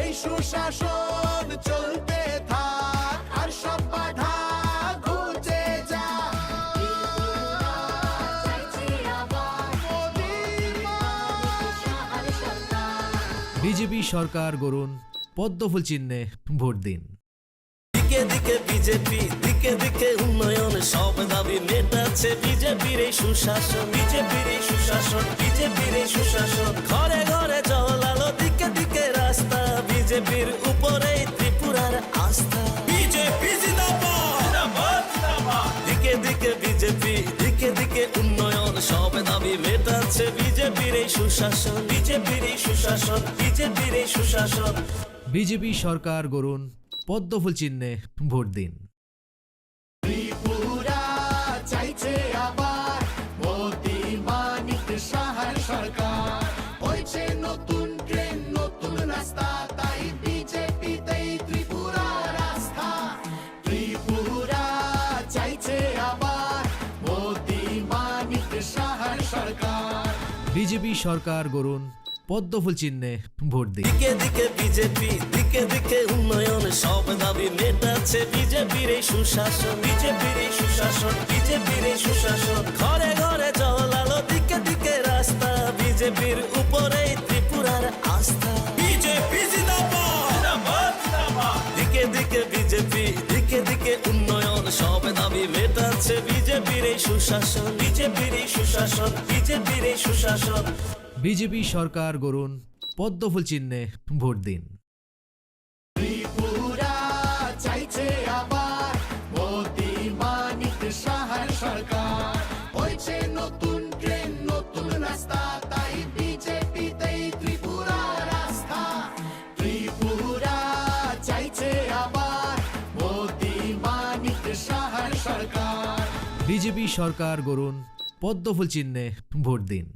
এই সুশাসন চলতে থাক, আর সব বাধা ঘুচে যাক। বিজেপি সরকার গড়ুন, পদ্মফুল চিহ্নে ভোট দিন। দিকে দিকে বিজেপি, দিকে দিকে উন্নয়ন, সব দাবি মেটাচ্ছে বিজেপির এই সুশাসন। বিজেপির এই সুশাসন, বিজেপির এই সুশাসন, ঘরে ঘরে জল আলো, দিকে দিকে রাস্তা, বিজেপির উপরেই ত্রিপুরার আস্থা। বিজেপি জিন্দাবাদ, দিকে দিকে বিজেপি, দিকে দিকে উন্নয়ন, সব দাবি মেটাচ্ছে বিজেপির এই সুশাসন। বিজেপির এই সুশাসন, বিজেপির এই সুশাসন। বিজেপি সরকার গড়ুন, পদ্মফুল চিহ্নে ভোট দিন। ত্রিপুরা চাইছে আবার মোদি মানিক সাহার সরকার। হয়েছে নতুন ট্রেন, নতুন রাস্তা, তাই বিজেপিতেই ত্রিপুরার আস্থা। ত্রিপুরা চাইছে আবার মোদি মানিক সাহার সরকার। বিজেপি সরকার গড়ুন, পদ্মফুল চিহ্নে ভোট দিন। দিকে দিকে বিজেপি, দিকে দিকে উন্নয়ন, সব দাবি মেটাচ্ছে বিজেপির এই সুশাসন। বিজেপির এই সুশাসন, বিজেপির এই সুশাসন, ঘরে ঘরে জল আলো, দিকে দিকে রাস্তা, বিজেপির উপরেই ত্রিপুরার আস্থা। বিজেপি জিন্দাবাদ, দিকে দিকে বিজেপি, দিকে দিকে উন্নয়ন, সব দাবি মেটাচ্ছে বিজেপির এই সুশাসন। বিজেপির এই সুশাসন, বিজেপির এই সুশাসন। বিজেপি সরকার গড়ুন, পদ্মফুল চিহ্নে ভোট দিন। ত্রিপুরা চাইছে আবার মোদি মানিক সাহার সরকার। হয়েছে নতুন ট্রেন, নতুন রাস্তা, তাই বিজেপিতেই ত্রিপুরার আস্থা। ত্রিপুরা চাইছে আবার মোদি মানিক সাহার সরকার। বিজেপি সরকার গড়ুন, পদ্মফুল চিহ্নে ভোট দিন।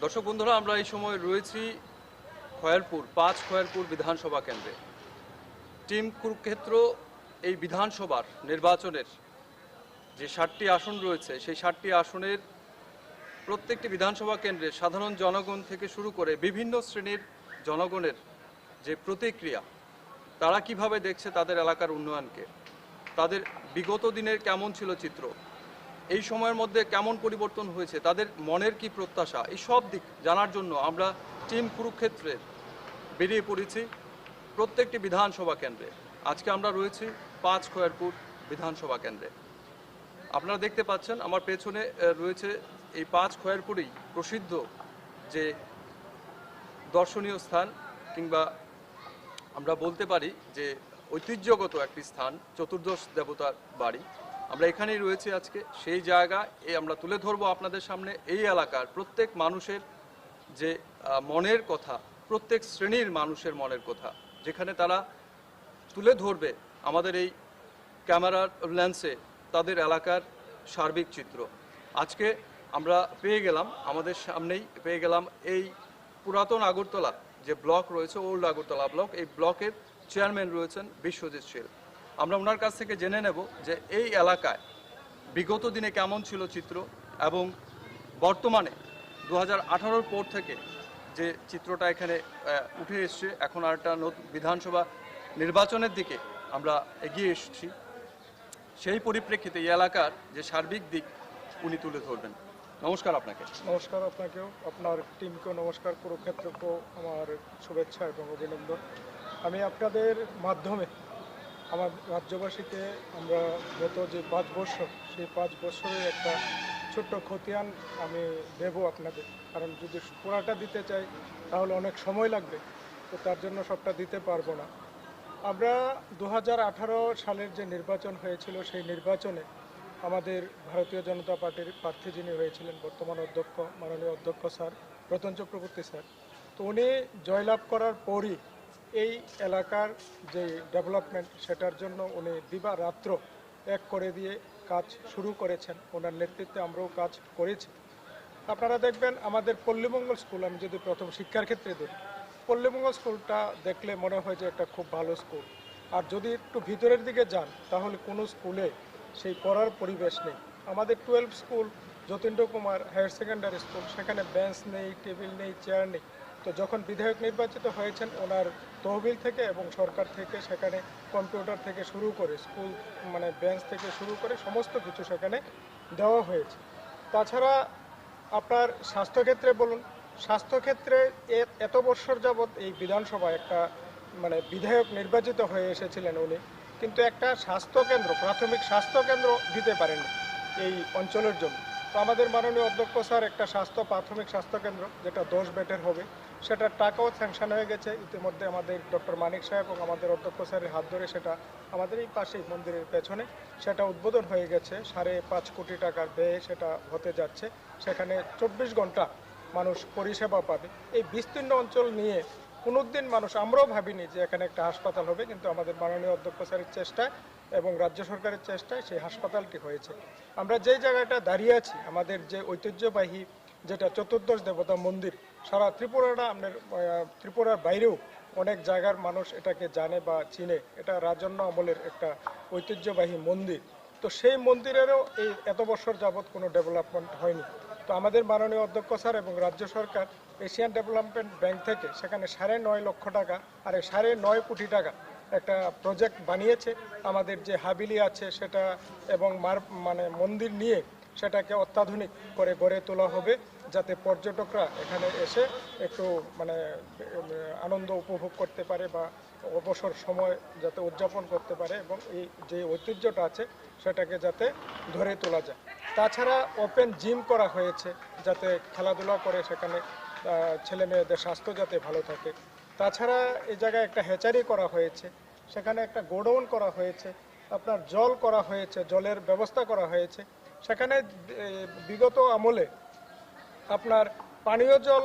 দর্শক বন্ধুরা, আমরা এই সময় রয়েছি খয়ারপুর 5 খয়ারপুর বিধানসভা কেন্দ্রে। টিম কুরুক্ষেত্র এই বিধানসভার নির্বাচনের যে 7টি আসন রয়েছে, সেই 7টি আসনের প্রত্যেকটি বিধানসভা কেন্দ্রে সাধারণ জনগণ থেকে শুরু করে বিভিন্ন শ্রেণীর জনগণের যে প্রতিক্রিয়া, তারা কিভাবে দেখছে তাদের এলাকার উন্নয়নকে, তাদের বিগত দিনের কেমন ছিল চিত্র, এই সময়ের মধ্যে কেমন পরিবর্তন হয়েছে, তাদের মনের কি প্রত্যাশা, এই সব দিক জানার জন্য আমরা টিম কুরুক্ষেত্রের বেরিয়ে পড়েছি প্রত্যেকটি বিধানসভা কেন্দ্রে। আজকে আমরা রয়েছি 5 খয়ারপুর বিধানসভা কেন্দ্রে। আপনারা দেখতে পাচ্ছেন আমার পেছনে রয়েছে এই 5 খয়ারপুরেই প্রসিদ্ধ যে দর্শনীয় স্থান, কিংবা আমরা বলতে পারি যে ঐতিহ্যগত একটি স্থান, চতুর্দশ দেবতার বাড়ি। আমরা এখানেই রয়েছি আজকে সেই জায়গা আমরা তুলে ধরবো আপনাদের সামনে এই এলাকার প্রত্যেক মানুষের যে মনের কথা, প্রত্যেক শ্রেণীর মানুষের মনের কথা, যেখানে তারা তুলে ধরবে আমাদের এই ক্যামেরার লেন্সে তাদের এলাকার সার্বিক চিত্র। আজকে আমরা আমাদের সামনেই পেয়ে গেলাম এই পুরাতন আগরতলা যে ব্লক রয়েছে, ওল্ড আগরতলা ব্লক, এই ব্লকের চেয়ারম্যান রয়েছেন বিশ্বজিৎ শীল। আমরা ওনার কাছ থেকে জেনে নেব যে এই এলাকায় বিগত দিনে কেমন ছিল চিত্র এবং বর্তমানে 2018-র পর থেকে যে চিত্রটা এখানে উঠে এসছে, এখন আর একটা নতুন বিধানসভা নির্বাচনের দিকে আমরা এগিয়ে এসেছি, সেই পরিপ্রেক্ষিতে এই এলাকার যে সার্বিক দিক উনি তুলে ধরবেন। নমস্কার আপনাকে। নমস্কার আপনাকেও, আপনার টিমকেও নমস্কার, কুরুক্ষেত্রকেও আমার শুভেচ্ছা এবং অভিনন্দন। আমি আপনাদের মাধ্যমে আমার রাজ্যবাসীকে আমরা গত যে 5 বছর, সেই 5 বছরের একটা ছোট্ট খতিয়ান আমি দেব আপনাদের, কারণ যদি পুরাটা দিতে চাই তাহলে অনেক সময় লাগবে, তো তার জন্য সবটা দিতে পারবো না। আমরা 2018 সালের যে নির্বাচন হয়েছিল, সেই নির্বাচনে আমাদের ভারতীয় জনতা পার্টির প্রার্থী যিনি হয়েছিলেন বর্তমান অধ্যক্ষ, মাননীয় অধ্যক্ষ স্যার রতন চক্রবর্তী স্যার, তো উনি জয়লাভ করার পরই এই এলাকার যে ডেভেলপমেন্ট, সেটার জন্য উনি দিবারাত্র এক করে দিয়ে কাজ শুরু করেছেন। ওনার নেতৃত্বে আমরাও কাজ করেছি। আপনারা দেখবেন আমাদের পল্লীমঙ্গল স্কুল, আমি যদি প্রথম শিক্ষার ক্ষেত্রে ধরি, পল্লীমঙ্গল স্কুলটা দেখলে মনে হয় যে একটা খুব ভালো স্কুল, আর যদি একটু ভিতরের দিকে যান তাহলে কোনো স্কুলে সেই পড়ার পরিবেশ নেই। আমাদের 12 school Jatindra Kumar higher secondary school, সেখানে বেঞ্চ নেই, টেবিল নেই, চেয়ার নেই। তো যখন বিধায়ক নির্বাচিত হয়েছেন, ওনার তহবিল থেকে এবং সরকার থেকে সেখানে কম্পিউটার থেকে শুরু করে স্কুল মানে বেঞ্চ থেকে শুরু করে সমস্ত কিছু সেখানে দেওয়া হয়েছে। তাছাড়া আপনার স্বাস্থ্যক্ষেত্রে বলুন, স্বাস্থ্যক্ষেত্রে এত বছর যাবৎ এই বিধানসভায় একটা মানে বিধায়ক নির্বাচিত হয়ে এসেছিলেন উনি, কিন্তু একটা স্বাস্থ্যকেন্দ্র, প্রাথমিক স্বাস্থ্যকেন্দ্র দিতে পারেননি এই অঞ্চলের জন্য। তো আমাদের মাননীয় অধ্যক্ষ স্যার একটা প্রাথমিক স্বাস্থ্যকেন্দ্র যেটা 10 বেডের হবে, সেটার টাকাও স্যাংশন হয়ে গেছে ইতিমধ্যে। আমাদের ডক্টর মানিক সাহেব এবং আমাদের অধ্যক্ষ স্যারের হাত ধরে সেটা আমাদের এই পাশেই মন্দিরের পেছনে সেটা উদ্বোধন হয়ে গেছে। 5.5 কোটি টাকার ব্যয়ে সেটা হতে যাচ্ছে। সেখানে 24 ঘন্টা মানুষ পরিষেবা পাবে। এই বিস্তীর্ণ অঞ্চল নিয়ে কোনোদিন মানুষ, আমরাও ভাবিনি যে এখানে একটা হাসপাতাল হবে, কিন্তু আমাদের মাননীয় অধ্যক্ষ স্যারের চেষ্টায় এবং রাজ্য সরকারের চেষ্টায় সেই হাসপাতালটি হয়েছে। আমরা যেই জায়গাটা দাঁড়িয়ে আছি, আমাদের যে ঐতিহ্যবাহী যেটা চতুর্দশ দেবতা মন্দির, সারা ত্রিপুরাটা আমাদের ত্রিপুরার বাইরেও অনেক জায়গার মানুষ এটাকে জানে বা চিনে। এটা রাজন্য আমলের একটা ঐতিহ্যবাহী মন্দির। তো সেই মন্দিরেরও এই এত বছর যাবৎ কোনো ডেভেলপমেন্ট হয়নি। তো আমাদের মাননীয় অধ্যক্ষ স্যার এবং রাজ্য সরকার এশিয়ান ডেভেলপমেন্ট ব্যাংক থেকে সেখানে 9.5 লক্ষ টাকা আর 9.5 কোটি টাকা একটা প্রজেক্ট বানিয়েছে। আমাদের যে হাবিলি আছে সেটা এবং মানে মন্দির নিয়ে সেটাকে অত্যাধুনিক করে গড়ে তোলা হবে, যাতে পর্যটকরা এখানে এসে একটু মানে আনন্দ উপভোগ করতে পারে বা অবসর সময় যাতে উদযাপন করতে পারে, এবং এই যে ঐতিহ্যটা আছে সেটাকে যাতে ধরে তোলা যায়। তাছাড়া ওপেন জিম করা হয়েছে, যাতে খেলাধুলা করে সেখানে ছেলে মেয়েদের স্বাস্থ্য যাতে ভালো থাকে। তাছাড়া এই জায়গায় একটা হ্যাচারি করা হয়েছে, সেখানে একটা গোডাউন করা হয়েছে, আপনার জল করা হয়েছে, জলের ব্যবস্থা করা হয়েছে। সেখানে বিগত আমলে আপনার পানীয় জল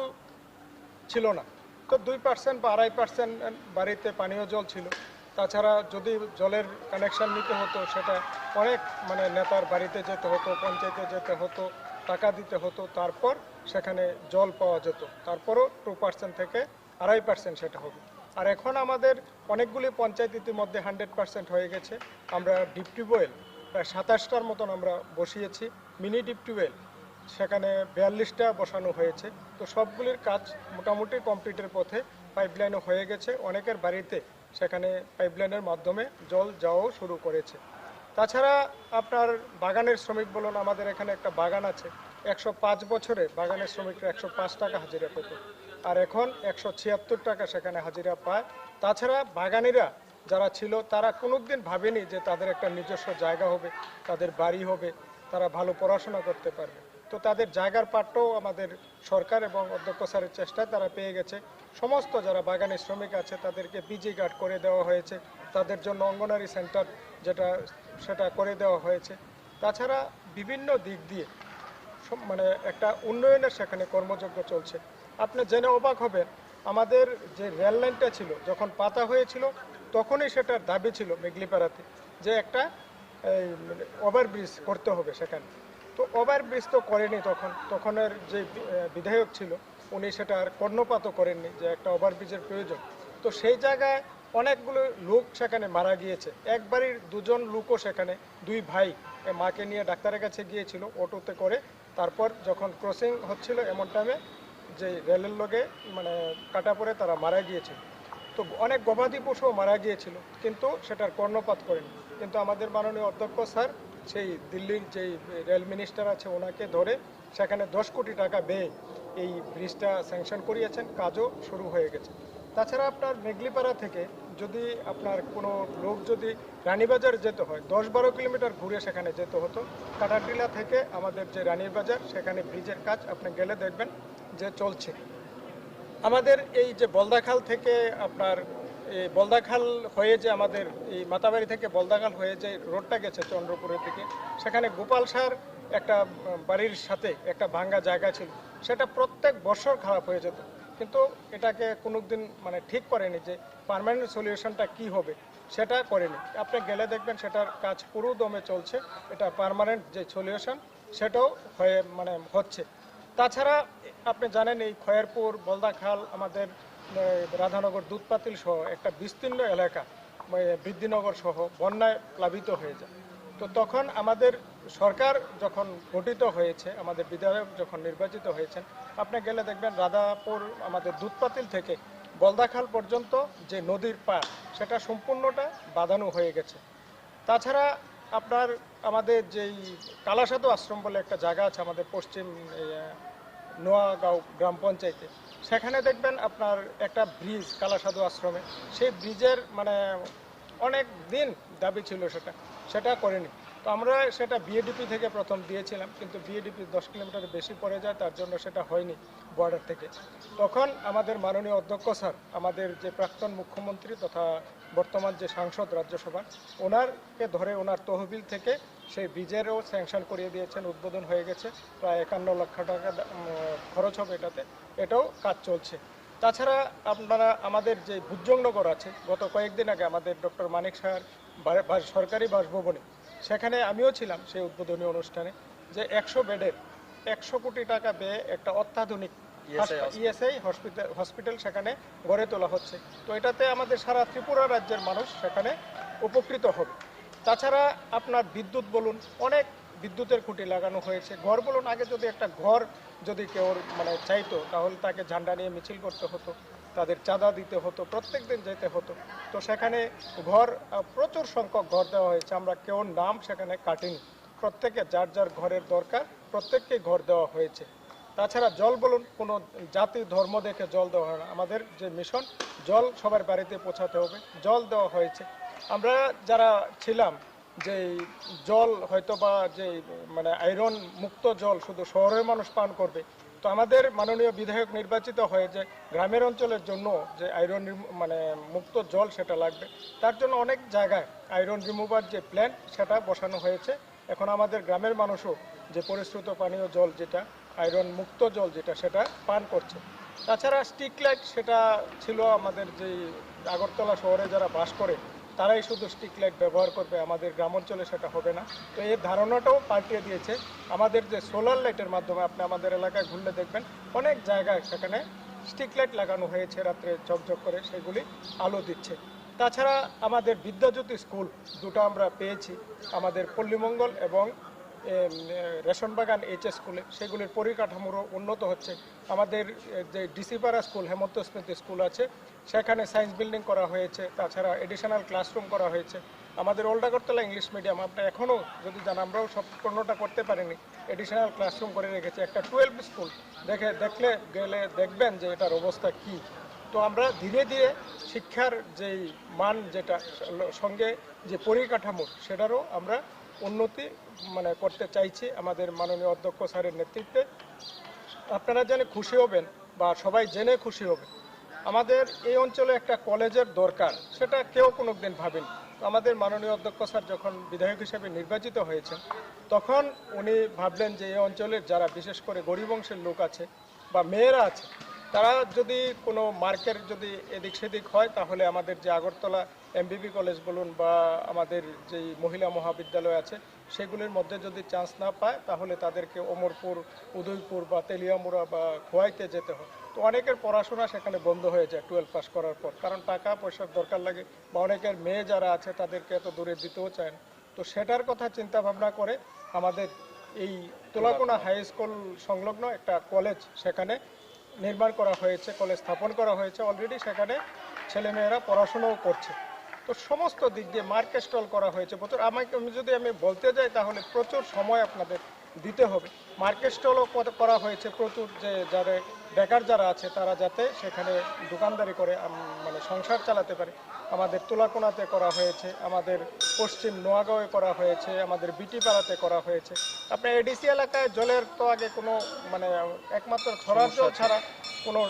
ছিল না, তো 2% বা 2.5% বাড়িতে পানীয় জল ছিল। তাছাড়া যদি জলের কানেকশান নিতে হতো সেটা অনেক মানে নেতার বাড়িতে যেতে হতো, পঞ্চায়েতে যেতে হতো, টাকা দিতে হতো, তারপর সেখানে জল পাওয়া যেত, তারপরও 2% থেকে 2.5% সেটা হবে। আর এখন আমাদের অনেকগুলি পঞ্চায়েত ইতিমধ্যে 100% হয়ে গেছে। আমরা ডিপ টিউবওয়েল প্রায় 27টার মতন আমরা বসিয়েছি, মিনি ডিপ টিউবওয়েল সেখানে 42টা বসানো হয়েছে। তো সবগুলির কাজ মোটামুটি কমপ্লিটের পথে, পাইপলাইনও হয়ে গেছে, অনেকের বাড়িতে সেখানে পাইপলাইনের মাধ্যমে জল যাওয়াও শুরু করেছে। তাছাড়া আপনার বাগানের শ্রমিক বলুন, আমাদের এখানে একটা বাগান আছে, 105 বছরে বাগানের শ্রমিকরা 105 টাকা হাজিরা পেত, আর এখন 176 টাকা সেখানে হাজিরা পায়। তাছাড়া বাগানিরা যারা ছিল তারা কোনোদিন ভাবেনি যে তাদের একটা নিজস্ব জায়গা হবে, তাদের বাড়ি হবে, তারা ভালো পড়াশোনা করতে পারবে। তো তাদের জায়গার পাট্টাও আমাদের সরকার এবং অধ্যক্ষ স্যারের চেষ্টায় তারা পেয়ে গেছে। সমস্ত যারা বাগানের শ্রমিক আছে তাদেরকে পিজি কার্ড করে দেওয়া হয়েছে, তাদের জন্য অঙ্গনারী সেন্টার সেটা করে দেওয়া হয়েছে। তাছাড়া বিভিন্ন দিক দিয়ে মানে একটা উন্নয়নের সেখানে কর্মযজ্ঞ চলছে। আপনি জেনে অবাক হবেন, আমাদের যে রেল লাইনটা ছিল যখন পাতা হয়েছিল তখনই সেটার দাবি ছিল মেঘলিপাড়াতে যে একটা ওভারব্রিজ করতে হবে সেখানে। তো ওভারব্রিজ তো করেনি তখনের যে বিধায়ক ছিল উনি সেটা আর কর্ণপাতও করেননি যে একটা ওভারব্রিজের প্রয়োজন। তো সেই জায়গায় অনেকগুলো লোক সেখানে মারা গিয়েছে, এক বাড়ির 2জন লোকও সেখানে, 2 ভাই মাকে নিয়ে ডাক্তারের কাছে গিয়েছিল অটোতে করে। তারপর যখন ক্রসিং হচ্ছিল এমন টাইমে যে রেলের লগে মানে কাটা পড়ে তারা মারা গিয়েছিল। তো অনেক গবাদি পশুও মারা গিয়েছিল, কিন্তু সেটার কর্ণপাত করেনি। কিন্তু আমাদের মাননীয় অধ্যক্ষ স্যার সেই দিল্লির যেই রেল মিনিস্টার আছে ওনাকে ধরে সেখানে 10 কোটি টাকা ব্যয়ে এই ব্রিজটা স্যাংশন করিয়েছেন, কাজও শুরু হয়ে গেছে। তাছাড়া আপনার মেঘলিপাড়া থেকে যদি আপনার কোনো লোক যদি রানীবাজার যেতে হয় 10-12 কিলোমিটার ঘুরে সেখানে যেতে হতো। কাটারটিলা থেকে আমাদের যে রানীবাজার সেখানে ব্রিজের কাজ আপনি গেলে দেখবেন যে চলছে। আমাদের এই যে বলদাখাল থেকে আপনার এই বলদাখাল হয়ে যে আমাদের এই মাতাবাড়ি থেকে বলদাখাল হয়ে যে রোডটা গেছে চন্দ্রপুরের দিকে, সেখানে গোপাল সার একটা বাড়ির সাথে একটা ভাঙ্গা জায়গা ছিল, সেটা প্রত্যেক বছর খারাপ হয়ে যেত, কিন্তু এটাকে কোনোদিন মানে ঠিক করেনি যে পার্মানেন্ট সলিউশনটা কি হবে সেটা করেনি। আপনি গেলে দেখবেন সেটার কাজ পুরো দমে চলছে, এটা পার্মানেন্ট যে সলিউশন সেটাও হয়ে মানে হচ্ছে। তাছাড়া আপনি জানেন এই খয়েরপুর, বলদাখাল, আমাদের রাধানগর, দুধপাতিল সহ একটা বিস্তীর্ণ এলাকা বৃদ্ধিনগর সহ বন্যায় প্লাবিত হয়ে যায়। তো তখন আমাদের সরকার যখন গঠিত হয়েছে, আমাদের বিধায়ক যখন নির্বাচিত হয়েছেন, আপনি গেলে দেখবেন রাধাপুর আমাদের দুধপাতিল থেকে বলদাখাল পর্যন্ত যে নদীর পার সেটা সম্পূর্ণটা বাঁধানো হয়ে গেছে। তাছাড়া আপনার আমাদের যেই কালাসাধু আশ্রম বলে একটা জায়গা আছে আমাদের পশ্চিম নোয়াগাঁও গ্রাম পঞ্চায়েতে, সেখানে দেখবেন আপনার একটা ব্রিজ কালাসাধু আশ্রমে, সেই ব্রিজের মানে অনেক দিন দাবি ছিল সেটা করেনি। তো আমরা সেটা বিএডিপি থেকে প্রথম দিয়েছিলাম, কিন্তু বিএডিপি 10 কিলোমিটার বেশি পড়ে যায়, তার জন্য সেটা হয়নি বর্ডার থেকে। তখন আমাদের মাননীয় অধ্যক্ষ স্যার, আমাদের যে প্রাক্তন মুখ্যমন্ত্রী তথা বর্তমান যে সাংসদ রাজ্যসভা, ওনারকে ধরে ওনার তহবিল থেকে সেই ব্রিজেরও স্যাংশন করিয়ে দিয়েছেন, উদ্বোধন হয়ে গেছে, প্রায় 51 লক্ষ টাকা খরচ হবে এটাতে, এটাও কাজ চলছে। তাছাড়া আপনারা আমাদের যে ভুজংনগর আছে, গত কয়েকদিন আগে আমাদের ডক্টর মানিক সাহার সরকারি বাসভবনে সেখানে আমিও ছিলাম সেই উদ্বোধনী অনুষ্ঠানে, যে 100 বেডের 100 কোটি টাকা ব্যয়ে একটা অত্যাধুনিক ইএসআই হসপিটাল সেখানে গড়ে তোলা হচ্ছে। তো এটাতে আমাদের সারা ত্রিপুরা রাজ্যের মানুষ সেখানে উপকৃত হবে। তাছাড়া আপনার বিদ্যুৎ বলুন, অনেক বিদ্যুতের খুঁটি লাগানো হয়েছে। ঘর বলুন, আগে যদি একটা ঘর যদি কেউ মানে চাইতো তাহলে তাকে ঝান্ডা নিয়ে মিছিল করতে হতো, তাদের চাঁদা দিতে হতো, প্রত্যেক দিন যেতে হতো। তো সেখানে ঘর প্রচুর সংখ্যক ঘর দেওয়া হয়েছে, আমরা কেউ নাম সেখানে কাটিনি, প্রত্যেকে যার যার ঘরের দরকার প্রত্যেককে ঘর দেওয়া হয়েছে। তাছাড়া জল বলুন, কোনো জাতি ধর্ম দেখে জল দেওয়া হয় না, আমাদের যে মিশন জল সবার বাড়িতে পৌঁছাতে হবে, জল দেওয়া হয়েছে। আমরা যারা ছিলাম যে জল হয়তো বা যে মানে আয়রন মুক্ত জল শুধু শহরের মানুষ পান করবে, তো আমাদের মাননীয় বিধায়ক নির্বাচিত হয়ে যে গ্রামের অঞ্চলের জন্য যে আয়রন মানে মুক্ত জল সেটা লাগবে, তার জন্য অনেক জায়গায় আয়রন রিমুভার যে প্ল্যান্ট সেটা বসানো হয়েছে। এখন আমাদের গ্রামের মানুষও যে পরিশ্রুত পানীয় জল যেটা আয়রন মুক্ত জল যেটা সেটা পান করছে। তাছাড়া স্ট্রিট লাইট সেটা ছিল আমাদের যে আগরতলা শহরে যারা বাস করে তারাই শুধু স্ট্রিট লাইট ব্যবহার করবে, আমাদের গ্রাম অঞ্চলে সেটা হবে না। তো এই ধারণাটাও পাল্টিয়ে দিয়েছে আমাদের যে সোলার লাইটের মাধ্যমে, আপনি আমাদের এলাকায় ঘুরলে দেখবেন অনেক জায়গায় সেখানে স্ট্রিট লাইট লাগানো হয়েছে, রাত্রে ঝকঝক করে সেগুলি আলো দিচ্ছে। তাছাড়া আমাদের বিদ্যাজ্যোতি স্কুল দুটো আমরা পেয়েছি, আমাদের পল্লীমঙ্গল এবং রেশনবাগান এইচএস স্কুলে, সেগুলির পরিকাঠামোরও উন্নত হচ্ছে। আমাদের যে ডিসিপাড়া স্কুল, হেমন্ত স্মৃতি স্কুল আছে, সেখানে সায়েন্স বিল্ডিং করা হয়েছে, তাছাড়া এডিশনাল ক্লাসরুম করা হয়েছে। আমাদের ওল্ড আগরতলা ইংলিশ মিডিয়াম, আপনার এখনও যদি জান, আমরাও সম্পূর্ণটা করতে পারিনি, এডিশনাল ক্লাসরুম করে রেখেছে। একটা 12 স্কুল দেখলে গেলে দেখবেন যে এটার অবস্থা কী। তো আমরা ধীরে ধীরে শিক্ষার যেই মান, যেটা সঙ্গে যে পরিকাঠামো, সেটারও আমরা উন্নতি করতে চাইছি আমাদের মাননীয় অধ্যক্ষ স্যারের নেতৃত্বে। আপনারা জেনে খুশি হবেন বা সবাই জেনে খুশি হবেন, আমাদের এই অঞ্চলে একটা কলেজের দরকার, সেটা কেউ কোনো দিন ভাবেনি। তো আমাদের মাননীয় অধ্যক্ষ স্যার যখন বিধায়ক হিসেবে নির্বাচিত হয়েছেন, তখন উনি ভাবলেন যে এই অঞ্চলের যারা বিশেষ করে গরিব অংশের লোক আছে বা মেয়েরা আছে, তারা যদি কোনো মার্কের যদি এদিক সেদিক হয়, তাহলে আমাদের যে আগরতলা এমবিবি কলেজ বলুন বা আমাদের যেই মহিলা মহাবিদ্যালয় আছে, সেগুলির মধ্যে যদি চান্স না পায়, তাহলে তাদেরকে অমরপুর, উদয়পুর বা তেলিয়ামুড়া বা খোয়াইতে যেতে হয়। তো অনেকের পড়াশোনা সেখানে বন্ধ হয়ে যায় 12 পাস করার পর, কারণ টাকা পয়সার দরকার লাগে, বা অনেকের মেয়ে যারা আছে তাদেরকে এত দূরে দিতেও চায় না। তো সেটার কথা চিন্তা ভাবনা করে আমাদের এই তোলাকোনা হাই স্কুল সংলগ্ন একটা কলেজ সেখানে নির্মাণ করা হয়েছে, কলেজ স্থাপন করা হয়েছে অলরেডি। সেখানে ছেলেমেয়েরা পড়াশোনাও করছে। তো সমস্ত দিক দিয়ে মার্কেট স্টল করা হয়েছে প্রচুর। আমি বলতে যাই তাহলে প্রচুর সময় আপনাদের দিতে হবে। মার্কেট স্টলও করা হয়েছে প্রচুর, যে বেকার যারা আছে তারা যাতে সেখানে দোকানদারি করে সংসার চালাতে পারে। আমাদের তুলাকোনাতে করা হয়েছে, আমাদের পশ্চিম নোয়াগাঁওয়ে করা হয়েছে, আমাদের বিটিপাড়াতে করা হয়েছে। আপনার এডিসি এলাকায় জলের তো আগে কোনো একমাত্র ছড়ার জল ছাড়া কোনো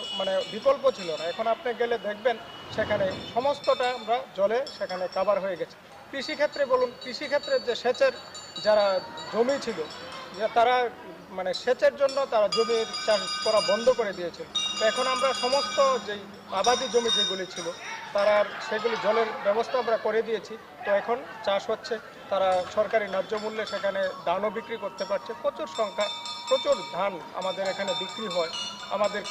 বিকল্প ছিল না। এখন আপনি গেলে দেখবেন সেখানে সমস্তটা আমরা জলে সেখানে কাভার হয়ে গেছে। কৃষিক্ষেত্রে বলুন, কৃষিক্ষেত্রের যে সেচের যারা জমি ছিল, যে তারা সেচের জন্য তারা জমি চাষ করা বন্ধ করে দিয়েছিল। তো এখন আমরা সমস্ত যেই আবাদি জমি যেগুলি ছিল, তারা সেগুলি জলের ব্যবস্থা আমরা করে দিয়েছি। তো এখন চাষ হচ্ছে, তারা সরকারি ন্যায্য মূল্যে সেখানে ধানও বিক্রি করতে পারছে। প্রচুর ধান আমাদের এখানে বিক্রি হয়। আমাদের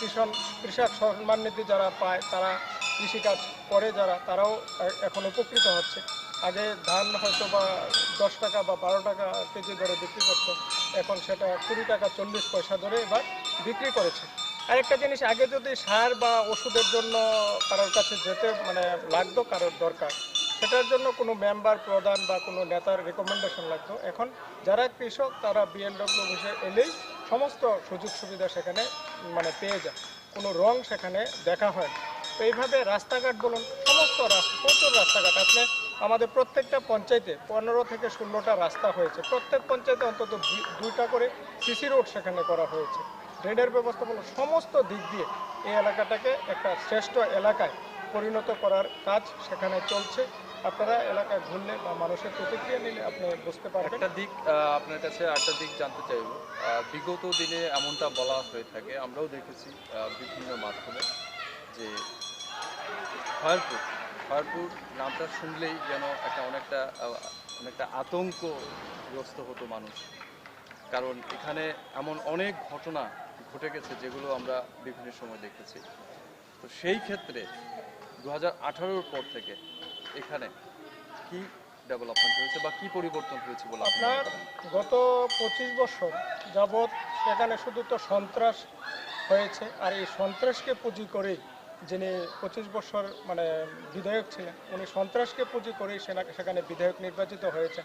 কৃষক সম্মান নিধি যারা পায়, তারা কৃষিকাজ করে যারা, তারাও এখন উপকৃত হচ্ছে। আগে ধান হয়তো বা 10 টাকা বা 12 টাকা কেজি দরে বিক্রি করতো, এখন সেটা 20 টাকা 40 পয়সা ধরে এবার বিক্রি করেছে। আরেকটা জিনিস, আগে যদি সার বা ওষুধের জন্য কারোর কাছে যেতে লাগতো, কারোর দরকার, সেটার জন্য কোনো মেম্বার, প্রধান বা কোনো নেতার রেকমেন্ডেশন লাগতো। এখন যারা কৃষক তারা বিএলডব্লিউ অফিসে এলেই সমস্ত সুযোগ সুবিধা সেখানে পেয়ে যায়, কোনো রং সেখানে দেখা হয়। তো এইভাবে রাস্তাঘাট বলুন, সমস্ত প্রচুর রাস্তাঘাট। আপনি আমাদের প্রত্যেকটা পঞ্চায়েতে 15 থেকে 16টা রাস্তা হয়েছে। প্রত্যেক পঞ্চায়েতে অন্তত 2টা করে সিসি রোড সেখানে করা হয়েছে। ড্রেনের ব্যবস্থা বলুন, সমস্ত দিক দিয়ে এই এলাকাটাকে একটা শ্রেষ্ঠ এলাকায় পরিণত করার কাজ সেখানে চলছে। আপনারা এলাকায় ঘুরলে বা মানুষের প্রতিক্রিয়া নিলে আপনি বুঝতে পারবেন। একটা দিক আপনার কাছে একটা দিক জানতে চাইব। বিগত দিনে এমনটা বলা হয়ে থাকে, আমরাও দেখেছি বিভিন্ন মাধ্যমে, যে খয়েরপুর নামটা শুনলেই যেন অনেকটা আতঙ্কগ্রস্ত হতো মানুষ, কারণ এখানে এমন অনেক ঘটনা ঘটে গেছে যেগুলো আমরা বিভিন্ন সময় দেখেছি। তো সেই ক্ষেত্রে 2018-র পর থেকে এখানে কি ডেভেলপমেন্ট হয়েছে বা কি পরিবর্তন হয়েছে বলে আপনার গত 25 বছর যাবৎ সেখানে শুধু তো সন্ত্রাস হয়েছে, আর এই সন্ত্রাসকে পুঁজি করেই যিনি 25 বছর বিধায়ক ছিলেন, উনি সন্ত্রাসকে পুঁজি করেই সেখানে বিধায়ক নির্বাচিত হয়েছে।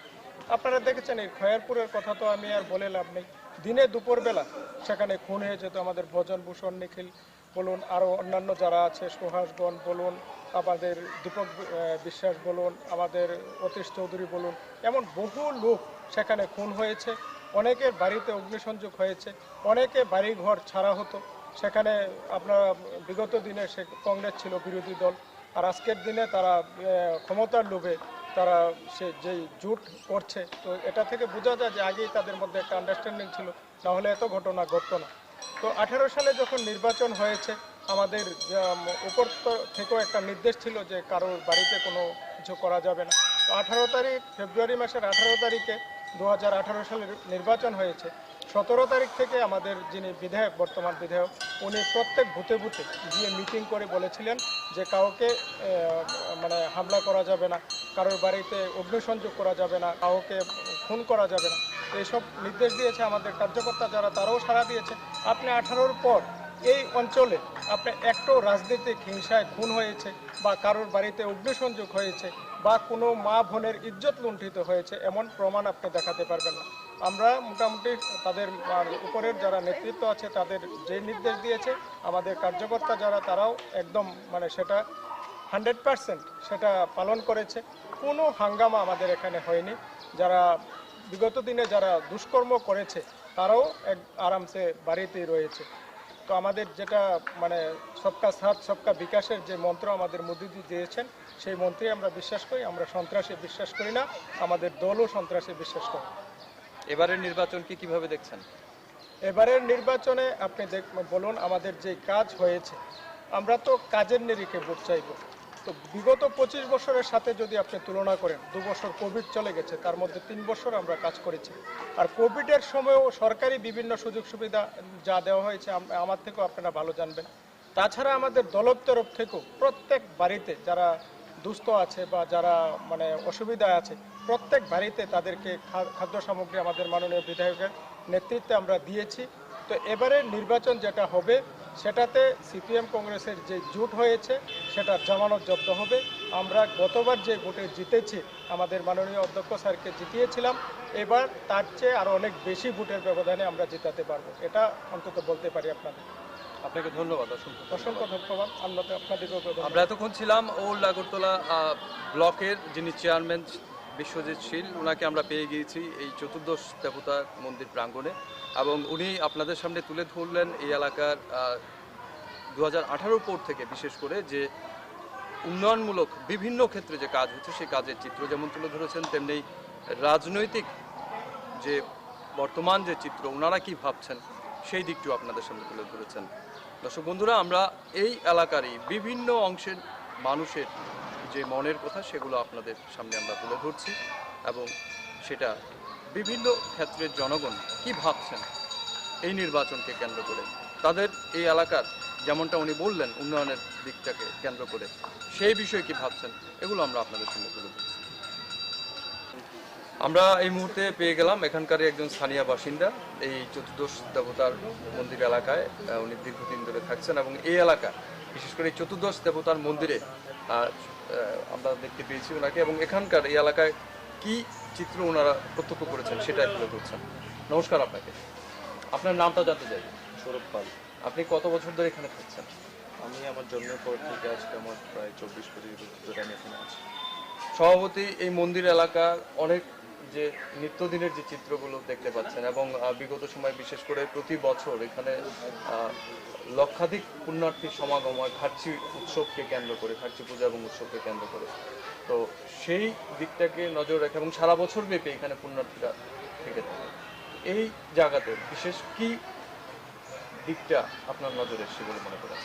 আপনারা দেখেছেন এই খয়েরপুরের কথা তো আমি আর বলে লাভ নেই। দিনে দুপুরবেলা সেখানে খুন হয়ে যেত আমাদের ভজনভূষণ, নিখিল বলুন, আরও অন্যান্য যারা আছে, সুহাসগণ বলুন, আমাদের দীপক বিশ্বাস বলুন, আমাদের অতীশ চৌধুরী বলুন, এমন বহু লোক সেখানে খুন হয়েছে। অনেকের বাড়িতে অগ্নিসংযোগ হয়েছে, অনেকে বাড়িঘর ছাড়া হতো। সেখানে আপনারা বিগত দিনে সে কংগ্রেস ছিল বিরোধী দল, আর আজকের দিনে তারা ক্ষমতার লোভে তারা যেই জোট করছে। তো এটা থেকে বোঝা যায় যে আগেই তাদের মধ্যে একটা আন্ডারস্ট্যান্ডিং ছিল, নাহলে এত ঘটনা ঘটতো না। তো 18 সালে যখন নির্বাচন হয়েছে, আমাদের উপর থেকেও একটা নির্দেশ ছিল যে কারোর বাড়িতে কোনো কিছু করা যাবে না। তো 18 তারিখ, ফেব্রুয়ারি মাসের 18 তারিখে 2018 সালের নির্বাচন হয়েছে। 17 তারিখ থেকে আমাদের যিনি বিধায়ক, বর্তমান বিধায়ক, উনি প্রত্যেক বুথে বুথে গিয়ে মিটিং করে বলেছিলেন যে কাউকে মানে হামলা করা যাবে না, কারোর বাড়িতে অগ্নিসংযোগ করা যাবে না, কাউকে খুন করা যাবে না। এইসব নির্দেশ দিয়েছে আমাদের কার্যকর্তা যারা, তারাও সাড়া দিয়েছে। আপনি 18-র পর এই অঞ্চলে আপনি একটু রাজনৈতিক হিংসায় খুন হয়েছে বা কারোর বাড়িতে অগ্নিসংযোগ হয়েছে বা কোনো মা বোনের ইজ্জত লুণ্ঠিত হয়েছে এমন প্রমাণ আপনি দেখাতে পারবেন না। আমরা মোটামুটি তাদের উপরের যারা নেতৃত্ব আছে তাদের যে নির্দেশ দিয়েছে, আমাদের কার্যকর্তা যারা, তারাও একদম মানে সেটা 100% সেটা পালন করেছে। কোনো হাঙ্গামা আমাদের এখানে হয়নি। যারা বিগত দিনে যারা দুষ্কর্ম করেছে তারাও আরামসে বাড়িতেই রয়েছে। তো আমাদের যেটা মানে সবকা সাথ সবকা বিকাশের যে মন্ত্র আমাদের মোদিজি দিয়েছেন, সেই মন্ত্রে আমরা বিশ্বাস করি। আমরা সন্ত্রাসে বিশ্বাস করি না, আমাদের দলও সন্ত্রাসে বিশ্বাস করে। এবারের নির্বাচনকে কিভাবে দেখছেন? এবারের নির্বাচনে আপনি বলুন, আমাদের যে কাজ হয়েছে, আমরা তো কাজের নিরিখে ভোট চাইব। তো বিগত 25 বছরের সাথে যদি আপনি তুলনা করেন, 2 বছর কোভিড চলে গেছে, তার মধ্যে 3 বছর আমরা কাজ করেছি। আর কোভিডের সময়ও সরকারি বিভিন্ন সুযোগ সুবিধা যা দেওয়া হয়েছে আমার থেকেও আপনারা ভালো জানবেন। তাছাড়া আমাদের দলের তরফ থেকেও প্রত্যেক বাড়িতে যারা দুস্থ আছে বা যারা মানে অসুবিধায় আছে, প্রত্যেক বাড়িতে তাদেরকে খাদ্য সামগ্রী আমাদের মাননীয় বিধায়কের নেতৃত্বে আমরা দিয়েছি। তো এবারের নির্বাচন যেটা হবে সেটাতে সিপিএম কংগ্রেসের যে জোট হয়েছে সেটা জামানত জব্দ হবে। আমরা গতবার যে ভোটে জিতেছি, আমাদের মাননীয় অধ্যক্ষ স্যারকে জিতিয়েছিলাম, এবার তার চেয়ে আরও অনেক বেশি ভোটের ব্যবধানে আমরা জিতাতে পারবো, এটা অন্তত বলতে পারি আপনাদের। আপনাকে ধন্যবাদ, অসংখ্য ধন্যবাদ। আপনাদেরকেও ধন্যবাদ। আমরা এতক্ষণ ছিলাম ওল্ড আগরতলা ব্লকের যিনি চেয়ারম্যান বিশ্বজিৎ শীল, ওনাকে আমরা পেয়ে গিয়েছি এই চতুর্দশ দেবতা মন্দির প্রাঙ্গণে, এবং উনি আপনাদের সামনে তুলে ধরলেন এই এলাকার 2018 পর থেকে বিশেষ করে যে উন্নয়নমূলক বিভিন্ন ক্ষেত্রে যে কাজ হচ্ছে সেই কাজের চিত্র যেমন তুলে ধরেছেন, তেমনি রাজনৈতিক যে বর্তমান যে চিত্র ওনারা কি ভাবছেন সেই দিকটিও আপনাদের সামনে তুলে ধরেছেন। দর্শক বন্ধুরা, আমরা এই এলাকারই বিভিন্ন অংশের মানুষের যে মনের কথা সেগুলো আপনাদের সামনে আমরা তুলে ধরছি, এবং সেটা বিভিন্ন ক্ষেত্রের জনগণ কি ভাবছেন এই নির্বাচনকে কেন্দ্র করে, তাদের এই এলাকার যেমনটা উনি বললেন উন্নয়নের দিকটাকে কেন্দ্র করে সেই বিষয়ে কি ভাবছেন, এগুলো আমরা আপনাদের সামনে তুলে ধরছি। আমরা এই মুহূর্তে পেয়ে গেলাম এখানকার একজন স্থানীয় বাসিন্দা, এই চতুর্দশ দেবতার মন্দির এলাকায় উনি দীর্ঘদিন ধরে থাকছেন, এবং এই এলাকা বিশেষ করে এই চতুর্দশ দেবতার মন্দিরে আমরা দেখতে পেয়েছি ওনাকে, এবং এখানকার এই এলাকায় কি চিত্র ওনারা প্রত্যক্ষ করেছেন সেটাই তুলে ধরছেন। নমস্কার আপনাকে, আপনার নামটা জানতে চাই। সৌরভ পাল। আপনি কত বছর ধরে এখানে থাকছেন? আমি আমার জন্মের পর থেকে আজকে আমার প্রায় 24-25 বছর ধরে আমি এখানে আছি। সভাপতি, এই মন্দির এলাকা অনেক যে নিত্যদিনের যে চিত্রগুলো দেখতে পাচ্ছেন, এবং বিগত সময় বিশেষ করে প্রতি বছর এখানে লক্ষাধিক পুণ্যার্থীর সমাগম হয় ঘাটচি উৎসবকে কেন্দ্র করে, ঘাটচি পূজা এবং উৎসবকে কেন্দ্র করে। তো সেই দিকটাকে নজর রেখে এবং সারা বছর ব্যাপী এখানে পুণ্যার্থীরা থেকে থাকে, এই জায়গাতে বিশেষ কি দিকটা আপনার নজরে এসেছে বলে মনে করেন?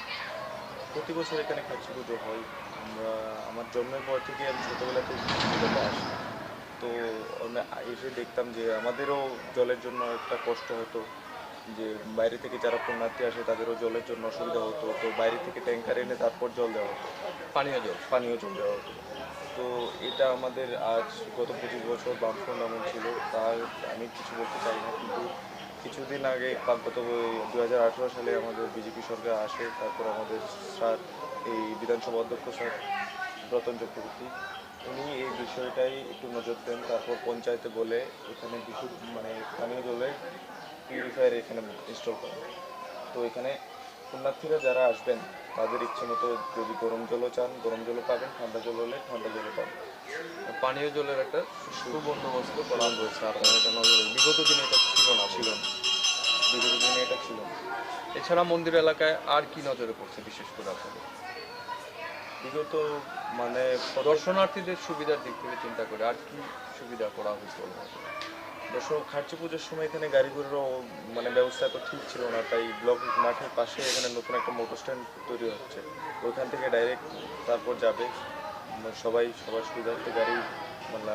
প্রতি বছর এখানে কাছি পুজো হয়। আমার জন্মের পর থেকে আমি ছোটোবেলাতে পুজোতে আসি, তো আমি এসে দেখতাম যে আমাদেরও জলের জন্য একটা কষ্ট হতো, যে বাইরে থেকে যারা পুণ্যার্থী আসে তাদেরও জলের জন্য অসুবিধা হতো। তো বাইরে থেকে ট্যাঙ্কার এনে তারপর জল দেওয়া হতো, পানীয় জল দেওয়া হতো। তো এটা আমাদের আজ গত 25 বছর বামফ্রন্ট আমল ছিল, তার আমি কিছু বলতে চাই না, কিন্তু কিছুদিন আগে গত 2018 সালে আমাদের বিজেপি সরকার আসে, তারপর আমাদের স্যার এই বিধানসভা অধ্যক্ষ স্যার ব্রতন চক্রবর্তী, উনি এই বিষয়টাই একটু নজর দেন। তারপর পঞ্চায়েতে বলে এখানে মানে পানীয় জলের পিউরিফায়ার এখানে ইনস্টল করেন। তো এখানে পুণ্যার্থীরা যারা আসবেন তাদের ইচ্ছে মতো যদি গরম জলও চান গরম জলও পাবেন, ঠান্ডা জল হলে ঠান্ডা জলও পাবেন। পানীয় জলের একটা সুবন্দোবস্ত করা হয়েছে আপনার এটা নজরে? বিগত দিনে এটা ছিল না। বিগত দিনে এটা ছিল না। এছাড়া মন্দির এলাকায় আর কি নজরে পড়ছে বিশেষ করে আপনাদের? বিগত মানে দর্শনার্থীদের সুবিধার দিক থেকে চিন্তা করে আর কি সুবিধা করা হয়েছে? দর্শক ঘাটচি পুজোর সময় এখানে গাড়ি ঘোড়ারও মানে ব্যবস্থা এত ঠিক ছিল না, তাই ব্লক মাঠের পাশে এখানে নতুন একটা মোটর স্ট্যান্ড তৈরি হচ্ছে, ওইখান থেকে ডাইরেক্ট তারপর যাবে সবাই সবার সুবিধার্থে গাড়ি মানে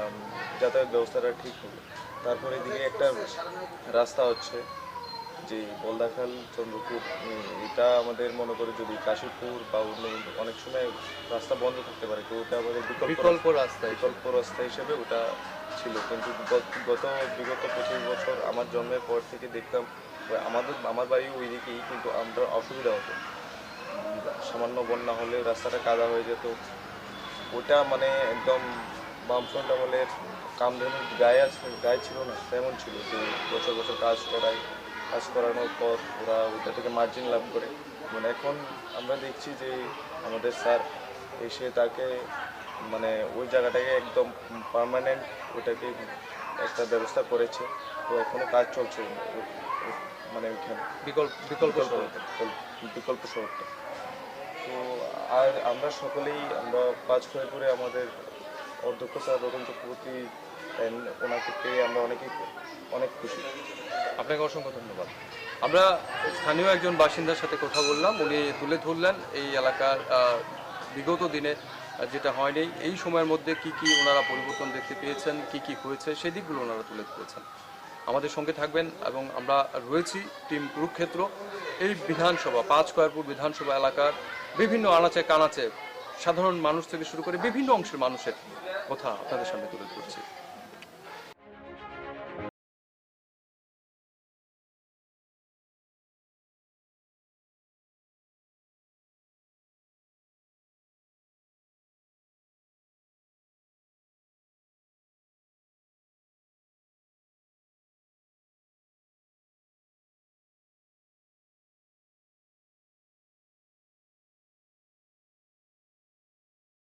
যাতায়াত ব্যবস্থাটা ঠিক হবে। তারপরে এদিকে একটা রাস্তা হচ্ছে যে বলদাখাল চন্দ্রপুর, এটা আমাদের মনে করে যদি কাশীপুর বা অন্য অনেক সময় রাস্তা বন্ধ থাকতে পারে, তো ওটা আমাদের বিকল্প রাস্তা বিকল্প রাস্তা হিসেবে ওটা ছিল। কিন্তু বিগত 25 বছর আমার জন্মের পর থেকে দেখতাম আমার বাড়ি ওই দিকেই, কিন্তু আমরা অসুবিধা হতো। সামান্য বন্যা হলে রাস্তাটা কাদা হয়ে যেত। ওটা মানে একদম বামফ্রন্ট আমলের কামধেনুর গায়ে ছিল না, তেমন ছিল যে বছর বছর কাজ করানোর পর ওরা ওটা থেকে মার্জিন লাভ করে। মানে এখন আমরা দেখছি যে আমাদের স্যার এসে তাকে মানে ওই জায়গাটাকে একদম পার্মানেন্ট ওটাকে একটা ব্যবস্থা করেছে। তো এখনও কাজ চলছে মানে ওইখানে বিকল্প শহরটা। তো আর আমরা সকলেই আমরা 5 খয়েরপুরে আমাদের অধ্যক্ষ স্যার রতন চক্রবর্তী, ওনাকে পেয়ে আমরা অনেক খুশি। আপনাকে অসংখ্য ধন্যবাদ। আমরা স্থানীয় একজন বাসিন্দার সাথে কথা বললাম, উনি তুলে ধরলেন এই এলাকার বিগত দিনে যেটা হয়নি, এই সময়ের মধ্যে কি কি ওনারা পরিবর্তন দেখতে পেয়েছেন, কি কি হয়েছে সেই দিকগুলো ওনারা তুলে ধরেছেন। আমাদের সঙ্গে থাকবেন এবং আমরা রয়েছি টিম কুরুক্ষেত্র। এই বিধানসভা 5 খয়েরপুর বিধানসভা এলাকার বিভিন্ন আনাচে কানাচে সাধারণ মানুষ থেকে শুরু করে বিভিন্ন অংশের মানুষের কথা আপনাদের সামনে তুলে ধরছি।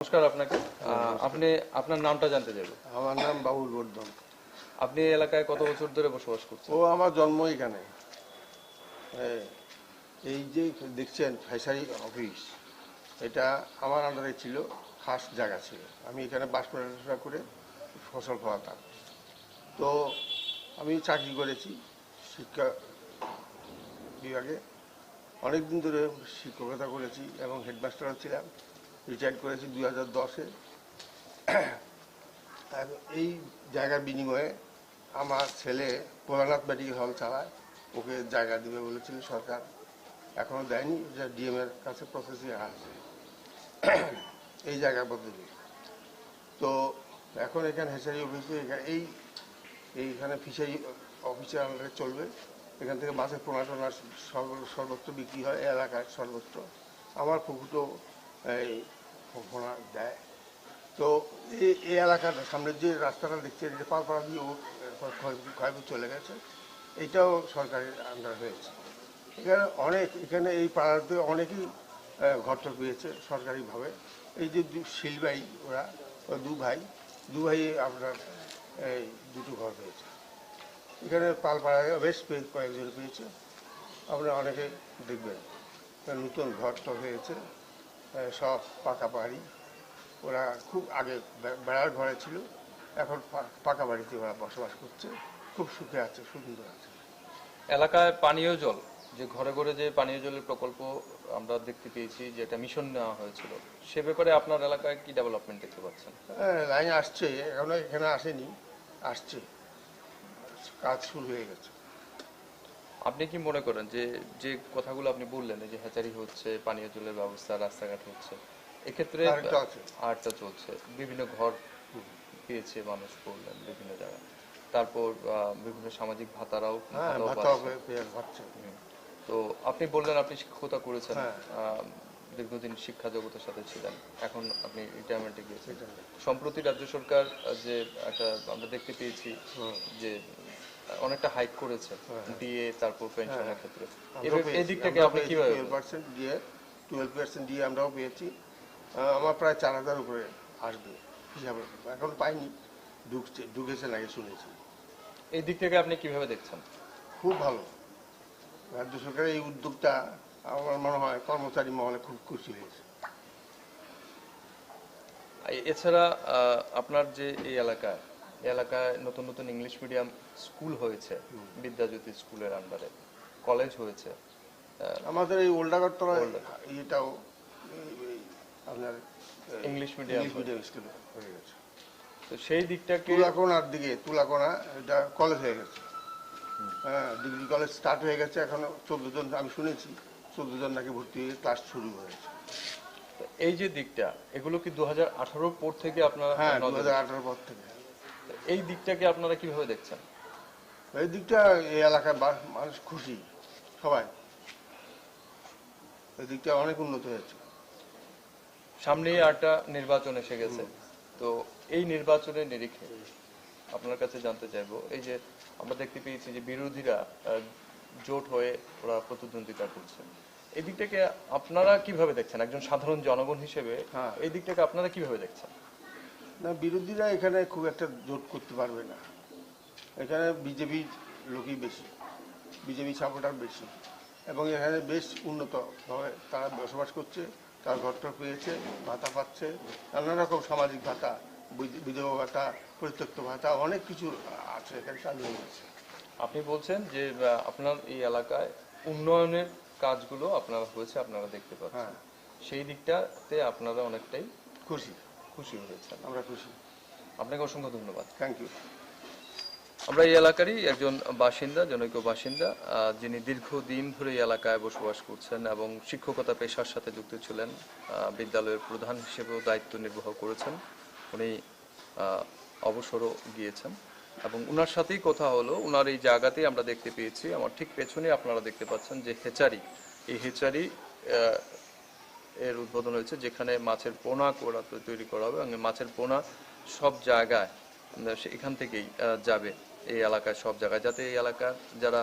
নমস্কার আপনাকে। আপনি আপনার নামটা জানতে চাইব। আমার নাম বাবুল বর্ধন। আপনি এই এলাকায় কত বছর ধরে বসবাস করছেন? ও আমার জন্ম এখানে। এই যে দেখছেন ফিশারি অফিস, এটা আমার আন্ডারে ছিল, খাস জায়গা ছিল। আমি এখানে বাস করে ফসল ফলাতাম। তো আমি চাকরি করেছি শিক্ষা বিভাগে, অনেক দিন ধরে শিক্ষকতা করেছি এবং হেডমাস্টারও ছিলাম। রিটায়ার্ড করেছি 2010-এ। এই জায়গার বিনিময়ে আমার ছেলে ভোলানাথ মেডিকেল হল চালায়, ওকে জায়গা দেবে বলেছিল সরকার, এখনও দেয়নি। যা ডিএমের কাছে প্রসেসিং আছে এই জায়গার বদলে। তো এখন এখানে হেসারি অফিসে এইখানে ফিশারি অফিসের আন্ডারে চলবে। এখান থেকে মাছের পোনা টোনা সর্বত্র বিক্রি হয়, এলাকায় সর্বত্র। আমার পুকুরও এই পোনা দেয়। তো এই এলাকার সামনের যে রাস্তাটা দেখছে, যে পালপাড়া দিয়ে ক্ষয়পুর চলে গেছে, এইটাও সরকারের আন্ডার হয়েছে। এখানে এই পাড়াতে অনেকেই ঘরটা পেয়েছে সরকারিভাবে। এই যে শিলবাই ওরা দু ভাই আপনার এই দুটো ঘর পেয়েছে। এখানে পালপাড়ায় বেশ কয়েকজন পেয়েছে, আপনারা অনেকে দেখবেন। নতুন ঘরটা হয়েছে, সব পাকা বাড়ি। ওরা খুব আগে বেড়ার ঘরে ছিল, এখন পাকা বাড়িতে ওরা বসবাস করছে, খুব সুখে আছে, সুন্দর আছে। এলাকায় পানীয় জল, যে ঘরে ঘরে যে পানীয় জলের প্রকল্প আমরা দেখতে পেয়েছি, যেটা মিশন নেওয়া হয়েছিল, সে ব্যাপারে আপনার এলাকায় কি ডেভেলপমেন্ট দেখতে পাচ্ছেন? লাইন আসছে, এখনো এখানে আসেনি, আসছে, কাজ শুরু হয়ে গেছে। আপনি কি মনে করেন যে যে কথাগুলো আপনি বললেন, যে হ্যাচারি হচ্ছে, পানীয় জলের ব্যবস্থা, রাস্তাঘাট হচ্ছে, এক্ষেত্রে আরেকটা চলছে, বিভিন্ন ঘর পেয়েছে মানুষ, বললেন বিভিন্ন জায়গায়, তারপর বিভিন্ন সামাজিক ভাতারাও তো আপনি বললেন আপনি শিক্ষকতা করেছেন, দীর্ঘদিন শিক্ষা জগতের সাথে ছিলেন, এখন আপনি রিটায়ারমেন্টে গিয়েছেন। সম্প্রতি রাজ্য সরকার যে একটা আমরা দেখতে পেয়েছি যে অনেকটা হাইক করেছে ডিএ, তারপর পেনশনের ক্ষেত্রে, এই দিকটাকে আপনি কিভাবে? 12% ডিএ আমরাও পেয়েছি। আমার প্রায় 4000 উপরে আসবে হিসাবে, এখন পাইনি, ঢুকেছে নাকি শুনেছি। এই দিক থেকে আপনি কিভাবে দেখছেন? খুব ভালো, রাজ্য সরকারের এই উদ্যোগটা আমার মনে হয় কর্মচারী মহলে খুব খুশি হয়েছে। এছাড়া আপনার যে এই এলাকায় নতুন নতুন ইংলিশ মিডিয়াম স্কুল হয়েছে, বিদ্যাজ্যোতি স্কুলের আন্ডারে কলেজ হয়েছে। আমাদের এই ওল্ডাগরতলা এটাও আপনার ইংলিশ মিডিয়াম স্কুলে হয়ে গেছে। তো সেই দিকটাকে তুলাকোনার দিকে তুলাকোনা এটা কলেজ হয়ে গেছে, হ্যাঁ ডিগ্রি কলেজ স্টার্ট হয়ে গেছে, এখনো 14 জন আমি শুনেছি 14 জন নাকি ভর্তি হয়ে ক্লাস শুরু হয়েছে। এই যে দিকটা এগুলো কি 2018 পর থেকে আপনারা হ্যাঁ নজরে- 2018 পর থেকে। এই দিকটাকে আপনারা কিভাবে দেখছেন? এই দিকটা এই এলাকার মানুষ খুশি, সবাই এই দিকটা অনেক উন্নত হয়েছে। সামনেই আরেকটা নির্বাচন এসে গেছে, তো এই নির্বাচনের নিরিখে আপনার কাছে জানতে চাইবো, এই যে আমরা দেখতে পেয়েছি যে বিরোধীরা জোট হয়ে ওরা প্রতিদ্বন্দ্বিতা করছে, এই দিকটাকে আপনারা কিভাবে দেখছেন একজন সাধারণ জনগণ হিসেবে? হ্যাঁ। এই দিকটাকে আপনারা কিভাবে দেখছেন? না, বিরোধীরা এখানে খুব একটা জোট করতে পারবে না, এখানে বিজেপির লোকই বেশি, বিজেপি সাপোর্টার বেশি, এবং এখানে বেশ উন্নতভাবে তারা বসবাস করছে, তার ঘরটর পেয়েছে, ভাতা পাচ্ছে, নানা রকম সামাজিক ভাতা, বিধবা ভাতা, পরিত্যক্ত ভাতা, অনেক কিছু আছে এখানে চালু হয়ে গেছে। আপনি বলছেন যে আপনার এই এলাকায় উন্নয়নের কাজগুলো আপনারা হয়েছে, আপনারা দেখতে পাচ্ছেন, হ্যাঁ সেই দিকটাতে আপনারা অনেকটাই খুশি, খুশি হয়েছেন। আমরা খুশি। আপনাকে অসংখ্য ধন্যবাদ। Thank you. আমরা এই এলাকারই একজন বাসিন্দা, জনৈক বাসিন্দা, যিনি দীর্ঘদিন ধরে এই এলাকায় বসবাস করছেন এবং শিক্ষকতা পেশার সাথে যুক্ত ছিলেন, বিদ্যালয়ের প্রধান হিসেবেও দায়িত্ব নির্বাহ করেছেন। উনি অবসরও গিয়েছেন এবং ওনার সাথেই কথা হলো। ওনার এই জায়গাতেই আমরা দেখতে পেয়েছি, আমার ঠিক পেছনে আপনারা দেখতে পাচ্ছেন যে হেচারি, এই হেচারি এর উদ্বোধন হয়েছে, যেখানে মাছের পোনা তৈরি করা হবে এবং মাছের পোনা সব জায়গায় এখান থেকেই যাবে এই এলাকায়, সব জায়গায়, যাতে এই এলাকার যারা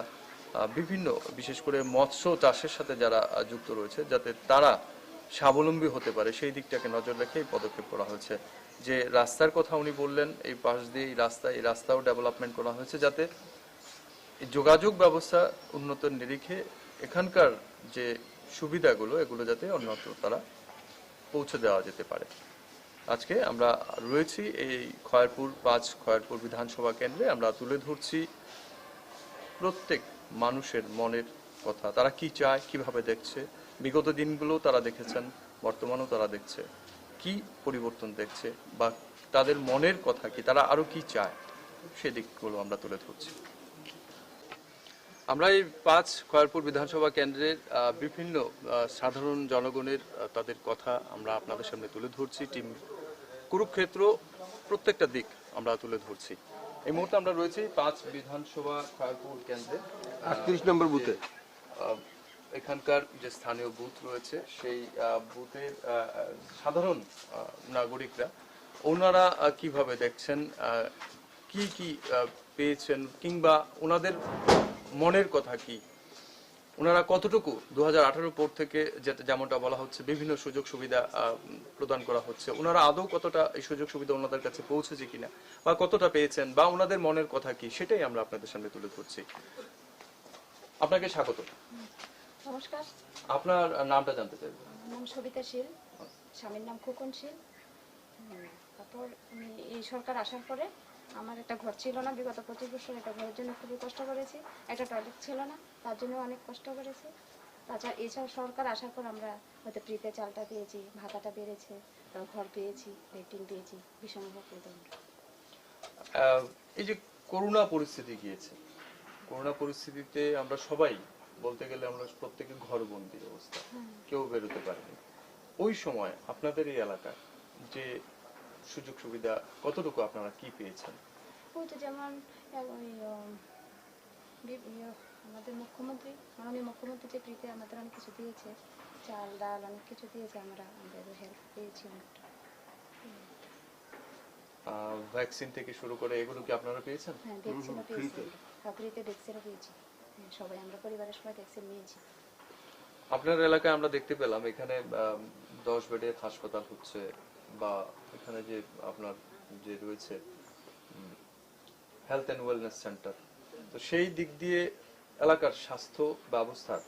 বিভিন্ন বিশেষ করে মৎস্য চাষের সাথে যারা যুক্ত রয়েছে যাতে তারা স্বাবলম্বী হতে পারে, সেই দিকটাকে নজর রেখে এই পদক্ষেপ করা হয়েছে। যে রাস্তার কথা উনি বললেন, এই পাশ দিয়ে এই রাস্তাও ডেভেলপমেন্ট করা হয়েছে যাতে এই যোগাযোগ ব্যবস্থা উন্নতর নিরিখে এখানকার যে সুবিধাগুলো এগুলো যাতে অন্যত্র তারা পৌঁছে দেওয়া যেতে পারে। আজকে আমরা রয়েছি এই খয়েরপুর বিধানসভা কেন্দ্রে, আমরা তুলে ধরছি প্রত্যেক মানুষের মনের কথা, তারা কি চায়, কিভাবে দেখছে, বিগত দিনগুলো তারা দেখেছেন, বর্তমানেও তারা দেখছে, কি পরিবর্তন দেখছে বা তাদের মনের কথা কি, তারা আরো কি চায়, সেদিকগুলো আমরা তুলে ধরছি। আমরা এই খয়েরপুর বিধানসভা কেন্দ্রের বিভিন্ন সাধারণ জনগণের তাদের কথা আমরা আপনাদের সামনে তুলে ধরছি। টিম কুরুক্ষেত্র প্রত্যেকটা দিক আমরা তুলে ধরছি। এই মুহূর্তে আমরা রয়েছি বিধানসভা খয়েরপুর কেন্দ্রে 38 নম্বর বুথে। এখানকার যে স্থানীয় বুথ রয়েছে সেই বুথের সাধারণ নাগরিকরা ওনারা কিভাবে দেখছেন, কি কি পেয়েছেন, কিংবা ওনাদের মনের কথা কি, ওনারা কতটুকু 2018 পর থেকে যেমনটা বলা হচ্ছে বিভিন্ন সুযোগ সুবিধা প্রদান করা হচ্ছে, ওনারা আদৌ কতটা এই সুযোগ সুবিধা ওনাদের কাছে পৌঁছেছে কিনা বা কতটা পেয়েছেন বা ওনাদের মনের কথা কি, সেটাই আমরা আপনাদের সামনে তুলে ধরছি। আপনাকে স্বাগত। নমস্কার, আপনার নামটা জানতে চাইব। নাম সবিতা শীল, স্বামীর নাম খোকন শীল। তারপর এই সরকার আসার পরে আমার একটা ঘর ছিল না, বিগত 25 বছর একটা ঘরের জন্য খুবই কষ্ট করেছি, একটা টয়লেট ছিল না, তার জন্য অনেক কষ্ট করেছি। তাছাড়া এছাড়া সরকার আসার পর আমরা হয়তো ফ্রিতে চালটা পেয়েছি, ভাতাটা বেড়েছে, ঘর পেয়েছি, লেট্রিন পেয়েছি, ভীষণ উপকৃত। এই যে করোনা পরিস্থিতি গিয়েছে, করোনা পরিস্থিতিতে আমরা সবাই বলতে গেলে আমরা প্রত্যেকে ঘরবন্দি অবস্থা, কেউ বেরোতে পারেনি। ওই সময় আপনাদের এই এলাকায় যে সুযোগ সুবিধা কতটুকু আপনারা কি পেয়েছেন? ওই তো যেমন আমাদের মাননীয় মুখ্যমন্ত্রী যে ফ্রিতে আমাদের অনেক কিছু দিয়েছে, চাল ডাল অনেক কিছু দিয়েছে, আমাদের হেল্প পেয়েছি অনেকটা। ভ্যাকসিন থেকে শুরু করে এগুলো কি আপনারা পেয়েছেন? হ্যাঁ, ভ্যাকসিনও পেয়েছি, ফ্রিতে ভ্যাকসিনও পেয়েছি, সবাই আমরা পরিবারের সবাই ভ্যাকসিন নিয়েছি। আপনার এলাকায় আমরা দেখতে পেলাম এখানে 10 বেডের হাসপাতাল হচ্ছে, বা এখানে যে আপনার যে রয়েছে হেলথ অ্যান্ড ওয়েলনেস সেন্টার, তো সেই দিক দিয়ে এলাকার স্বাস্থ্য ব্যবস্থার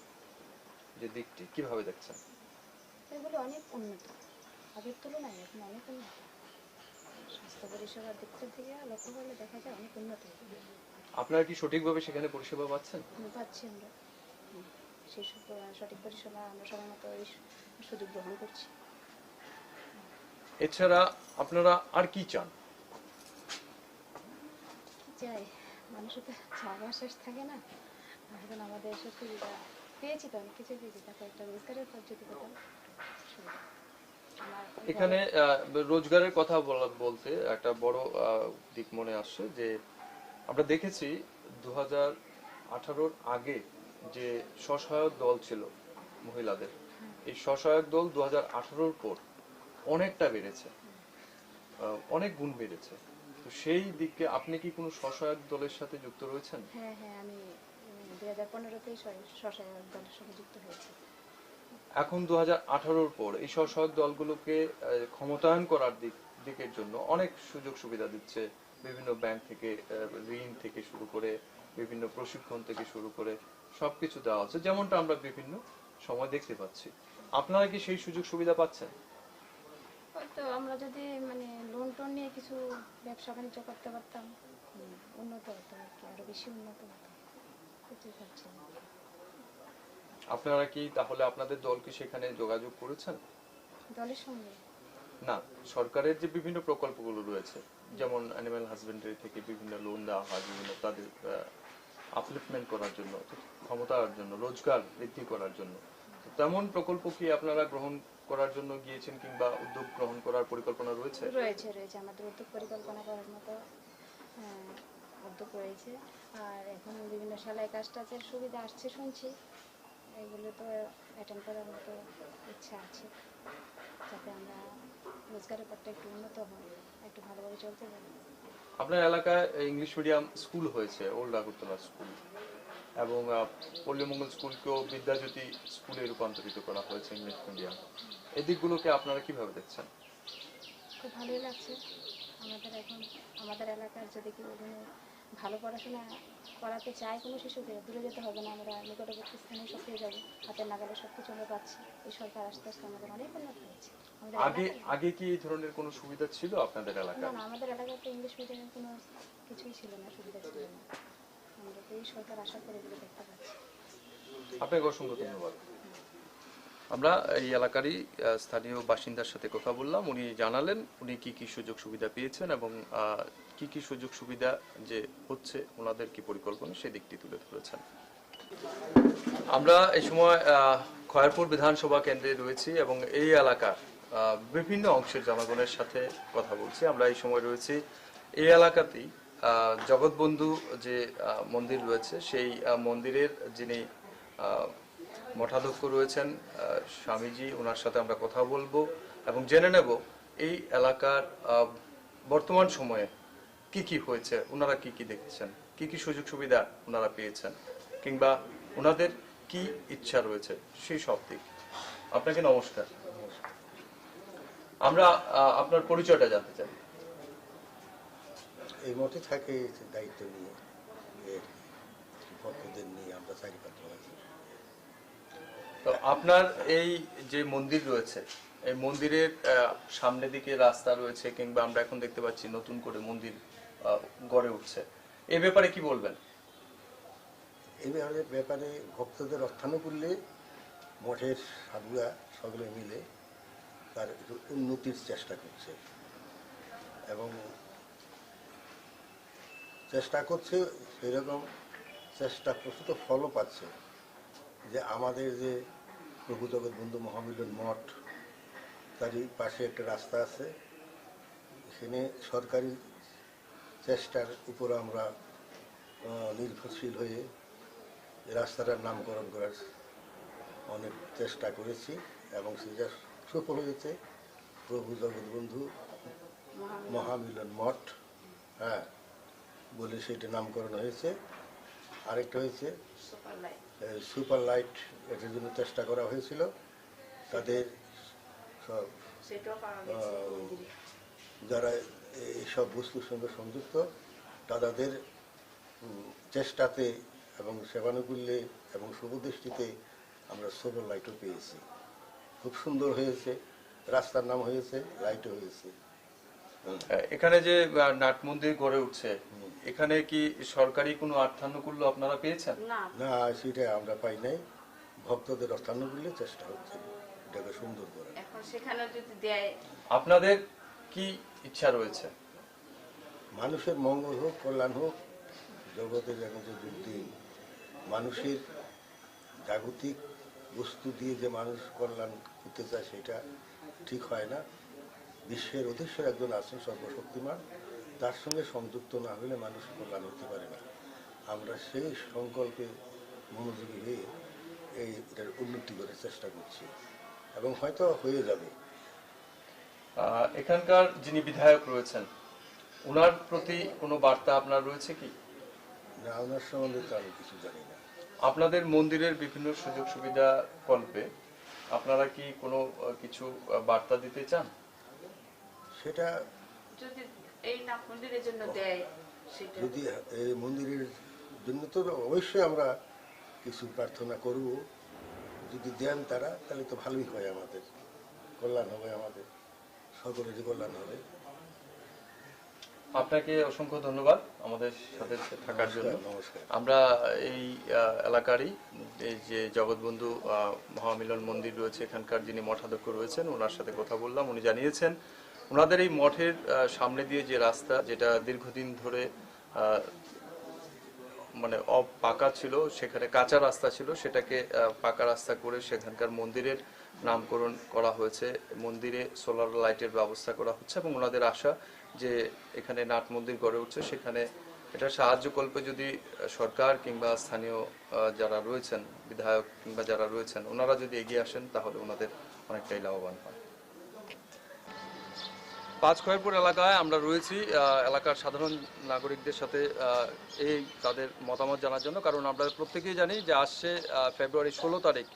যে দিকটি কিভাবে দেখছেন? এগুলো অনেক উন্নত, আগের তুলনায় এখন অনেক উন্নত। স্বাস্থ্য পরিষেবার দিকটা থেকে লক্ষ্য করলে দেখা যায় অনেক উন্নত। আপনারা কি সঠিকভাবে সেখানে পরিষেবা পাচ্ছেন? পাচ্ছি আমরা, সেই সঠিক পরিষেবা আমরা সময় মতো সুযোগ গ্রহণ করছি। এছাড়া আপনারা আর কি চান? চাই মানুষের তো চাওয়া শেষ থাকে না। এখন আমাদের এসব সুবিধা পেয়েছি, তো অনেক কিছু পেয়েছি, তারপর একটা রোজগারের পদ্ধতি পেতাম সুবিধা। আমার এখানে রোজগারের কথা বলতে একটা বড় দিক মনে আসছে যে আমরা দেখেছি 2018-র আগে যে স্বসহায়ক দল ছিল মহিলাদের, এই স্বসহায়ক দল 2018-র পর অনেকটা বেড়েছে, অনেক গুণ বেড়েছে। তো সেই দিকে আপনি কি কোনো স্বসহায়ক দলের সাথে যুক্ত রয়েছেন? হ্যাঁ হ্যাঁ, আমি 2015-তেই স্বসহায়ক দলের সঙ্গে যুক্ত হয়েছি। এখন 2018-র পর এই স্বসহায়ক দলগুলোকে ক্ষমতায়ন করার দিকের জন্য অনেক সুযোগ সুবিধা দিচ্ছে, বিভিন্ন ব্যাংক থেকে ঋণ থেকে শুরু করে বিভিন্ন প্রশিক্ষণ থেকে শুরু করে সবকিছু দেওয়া হচ্ছে, যেমনটা আমরা বিভিন্ন সময় দেখতে পাচ্ছি। আপনারা কি সেই সুযোগ সুবিধা পাচ্ছেন? হয়তো আমরা যদি মানে লোন টোন নিয়ে কিছু ব্যবসা বাণিজ্য করতে পারতাম, উন্নত হতো আর কি, আরো বেশি উন্নত হতো। কিছুই পাচ্ছি না। আপনারা কি তাহলে আপনাদের দল কি সেখানে যোগাযোগ করেছেন? দলের সঙ্গে না, সরকারের যে বিভিন্ন প্রকল্পগুলো রয়েছে, যেমন অ্যানিম্যাল হাজবেন্ডারি থেকে বিভিন্ন লোন দেওয়া হয়, বিভিন্ন তাদের আপলিফমেন্ট করার জন্য, ক্ষমতার জন্য, রোজগার বৃদ্ধি করার জন্য, তেমন প্রকল্প কি আপনারা গ্রহণ করার জন্য গিয়েছেন কিংবা উদ্যোগ গ্রহণ করার পরিকল্পনা রয়েছে? রয়েছে রয়েছে আমাদের উদ্যোগ পরিকল্পনা করার মতো উদ্যোগ রয়েছে। আর এখন বিভিন্ন সেলাই কাজ টাজের সুবিধা আসছে শুনছি, এগুলো তো অ্যাটেন্ড করার মতো ইচ্ছা আছে, যাতে আমরা রোজগারের পথটা একটু উন্নত হয়, একটু ভালোভাবে চলতে পারি। আপনার এলাকায় ইংলিশ মিডিয়াম স্কুল হয়েছে, ওল্ড আগরতলা স্কুল, এবং পল্লীমঙ্গল স্কুলকেও বিদ্যাজ্যোতি স্কুলে রূপান্তরিত করা হয়েছে ইংলিশ মিডিয়াম। এই দিকগুলোকে আপনারা কিভাবে দেখছেন? খুব ভালোই লাগছে। আমাদের এলাকার যদি কেউ ভালো পড়াশোনা করাতে চায় কোনো শিশুকে, দূরে যেতে হবে না, আমরা নিকটবর্তী স্থানে সব পেয়ে যাবো, হাতের নাগালে সব কিছু আমরা পাচ্ছি। এই সরকার আস্তে আস্তে আমাদের অনেক উন্নত হয়েছে। আগে কি এই ধরনের কোনো সুবিধা ছিল আপনাদের না এলাকায়? না, আমাদের এলাকায় তো ইংলিশ মিডিয়ামের কোনো কিছুই ছিল না, সুবিধা ছিল না। আমরা তো এই সরকার আসার পরে এগুলো দেখতে পাচ্ছি। আপনাকে অসংখ্য ধন্যবাদ। আমরা এই এলাকারই স্থানীয় বাসিন্দার সাথে কথা বললাম, উনি জানালেন উনি কি কি সুযোগ সুবিধা পেয়েছেন এবং কি কি সুযোগ সুবিধা যে হচ্ছে ওনাদের কি পরিকল্পনা সেই দিকটি তুলে ধরেছেন। আমরা এই সময় খয়েরপুর বিধানসভা কেন্দ্রে রয়েছি এবং এই এলাকার বিভিন্ন অংশের জনগণের সাথে কথা বলছি। আমরা এই সময় রয়েছি এই এলাকাতেই জগৎবন্ধু যে মন্দির রয়েছে, সেই মন্দিরের যিনি মঠাধ্যক্ষ রয়েছেন স্বামীজি, ওনার সাথে আমরা কথা বলবো এবং জেনে নেব এই এলাকার বর্তমান সময়ে কি কি হয়েছে, ওনারা কি কি দেখছেন, কি কি সুযোগ সুবিধা ওনারা পেয়েছেন, কিংবা ওনাদের কি ইচ্ছা রয়েছে সেই সব দিক। আপনাকে নমস্কার। আমরা আপনার পরিচয়টা জানতে চাই। এই মঠে থাকে দায়িত্ব নিয়ে, ভক্তদের নিয়ে আমরা চারিপাত্র আছি। তো আপনার এই যে মন্দির রয়েছে, এই মন্দিরের সামনে দিকে রাস্তা রয়েছে কিংবা আমরা এখন দেখতে পাচ্ছি নতুন করে মন্দির গড়ে উঠছে, এই ব্যাপারে কি বলবেন? এই ব্যাপারে ভক্তদের অর্থানুকূল্যে মঠের সাধুরা সকলে মিলে তার উন্নতির চেষ্টা করছে এবং চেষ্টা করছে, সেরকম চেষ্টা প্রসূত ফলও পাচ্ছে। যে আমাদের যে প্রভু জগৎবন্ধু মহামিলন মঠ, তারই পাশে একটা রাস্তা আছে, এখানে সরকারি চেষ্টার উপর আমরা নির্ভরশীল হয়ে রাস্তাটার নামকরণ করার অনেক চেষ্টা করেছি এবং সেটা সফল হয়েছে। প্রভু জগৎবন্ধু মহামিলন মঠ, হ্যাঁ, বলে সেটা নামকরণ হয়েছে। আরেকটা হয়েছে সুপার লাইট, এটার জন্য চেষ্টা করা হয়েছিল। তাদের সব যারা এইসব বস্তুর সঙ্গে সংযুক্ত, তাদের চেষ্টাতে এবং সেবানুকূল্যে এবং শুভদৃষ্টিতে আমরা সুপার লাইটও পেয়েছি। খুব সুন্দর হয়েছে, রাস্তার নাম হয়েছে, লাইটও হয়েছে। এখানে যে নাট মন্দির গড়ে উঠছে, এখানে কি সরকারি কোনো অর্থানুকূল্য আপনারা পেয়েছেন? না, সেটা আমরা পাই নাই। ভক্তদের অর্থানুকূল্যে চেষ্টা হচ্ছে এটাকে সুন্দর করে। সেখানেও যদি দেয়। আপনাদের কি ইচ্ছা রয়েছে? মানুষের মঙ্গল হোক, কল্যাণ হোক। জগতের এখন যে যুগদিন, মানুষের জাগতিক বস্তু দিয়ে যে মানুষ কল্যাণ করতে চায় সেটা ঠিক হয় না। বিশ্বের অধীশ্বর একজন আছেন সর্বশক্তিমান, তার সঙ্গে সংযুক্ত না হলে মানুষ কল্যাণ হতে পারে না। আমরা সেই সংকল্পে মনোযোগী হয়ে এটার উন্নতি করার চেষ্টা করছি এবং হয়তো হয়ে যাবে। এখানকার যিনি বিধায়ক রয়েছেন ওনার প্রতি কোনো বার্তা আপনার রয়েছে কি? না, ওনার সম্বন্ধে তো আমি কিছু জানি না। আপনাদের মন্দিরের বিভিন্ন সুযোগ সুবিধা কল্পে আপনারা কি কোনো কিছু বার্তা দিতে চান? সেটা যদি এই নাট মন্দিরের জন্য দেয়, সেটা যদি এই মন্দিরের জন্য তো অবশ্যই আমরা কিছু প্রার্থনা করব। যদি দেন তারা, তাহলে তো ভালোই হয়, আমাদের কল্যাণ হবে, আমাদের সকলেরই কল্যাণ হবে। আপনাকে অসংখ্য ধন্যবাদ আমাদের সাথে থাকার জন্য। নমস্কার। আমরা এই এলাকারই এই যে জগৎবন্ধু মহামিলন মন্দির রয়েছে, এখানকার যিনি মঠাধ্যক্ষ রয়েছেন ওনার সাথে কথা বললাম। উনি জানিয়েছেন ওনাদের এই মঠের সামনে দিয়ে যে রাস্তা, যেটা দীর্ঘদিন ধরে মানে পাকা ছিল, সেখানে কাঁচা রাস্তা ছিল, সেটাকে পাকা রাস্তা করে সেখানকার মন্দিরের নামকরণ করা হয়েছে। মন্দিরে সোলার লাইটের ব্যবস্থা করা হচ্ছে এবং ওনাদের আশা যে এখানে নাট মন্দির গড়ে উঠছে, সেখানে এটা সাহায্যকল্পে যদি সরকার কিংবা স্থানীয় যারা রয়েছেন, বিধায়ক কিংবা যারা রয়েছেন, ওনারা যদি এগিয়ে আসেন তাহলে ওনাদের অনেকটাই লাভবান হয়। পাঁচখয়েরপুর এলাকায় আমরা রয়েছি এলাকার সাধারণ নাগরিকদের সাথে এই তাদের মতামত জানার জন্য, কারণ আমরা প্রত্যেকেই জানি যে আসছে ফেব্রুয়ারি 16 তারিখ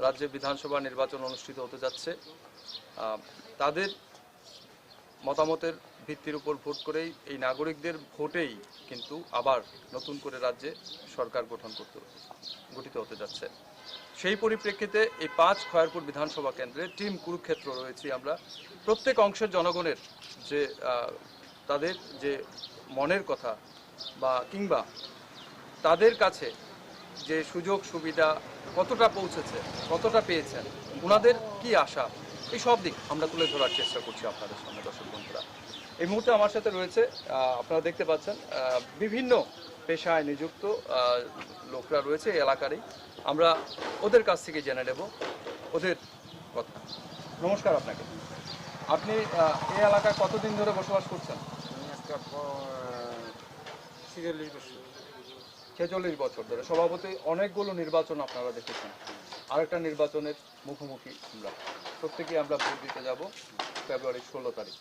রাজ্যে বিধানসভা নির্বাচন অনুষ্ঠিত হতে যাচ্ছে। তাদের মতামতের ভিত্তির উপর ভোট করেই, এই নাগরিকদের ভোটেই কিন্তু আবার নতুন করে রাজ্যে সরকার গঠিত হতে যাচ্ছে। সেই পরিপ্রেক্ষিতে এই পাঁচখয়েরপুর বিধানসভা কেন্দ্রে টিম কুরুক্ষেত্র রয়েছি আমরা। প্রত্যেক অংশের জনগণের যে তাদের যে মনের কথা বা কিংবা তাদের কাছে যে সুযোগ সুবিধা কতটা পৌঁছেছে, কতটা পেয়েছেন, ওনাদের কি আশা, এই সব দিক আমরা তুলে ধরার চেষ্টা করছি আপনাদের সামনে। দর্শক বন্ধুরা, এই মুহূর্তে আমার সাথে রয়েছে আপনারা দেখতে পাচ্ছেন বিভিন্ন পেশায় নিযুক্ত লোকরা রয়েছে এই এলাকারই। আমরা ওদের কাছ থেকে জেনে নেব ওদের কথা। নমস্কার আপনাকে। আপনি এই এলাকায় কতদিন ধরে বসবাস করছেন? 46 বছর ধরে। স্বভাবতই অনেকগুলো নির্বাচন আপনারা দেখেছেন, আরেকটা নির্বাচনের মুখোমুখি আমরা প্রত্যেকেই আমরা ভোট দিতে যাব ফেব্রুয়ারি 16 তারিখ।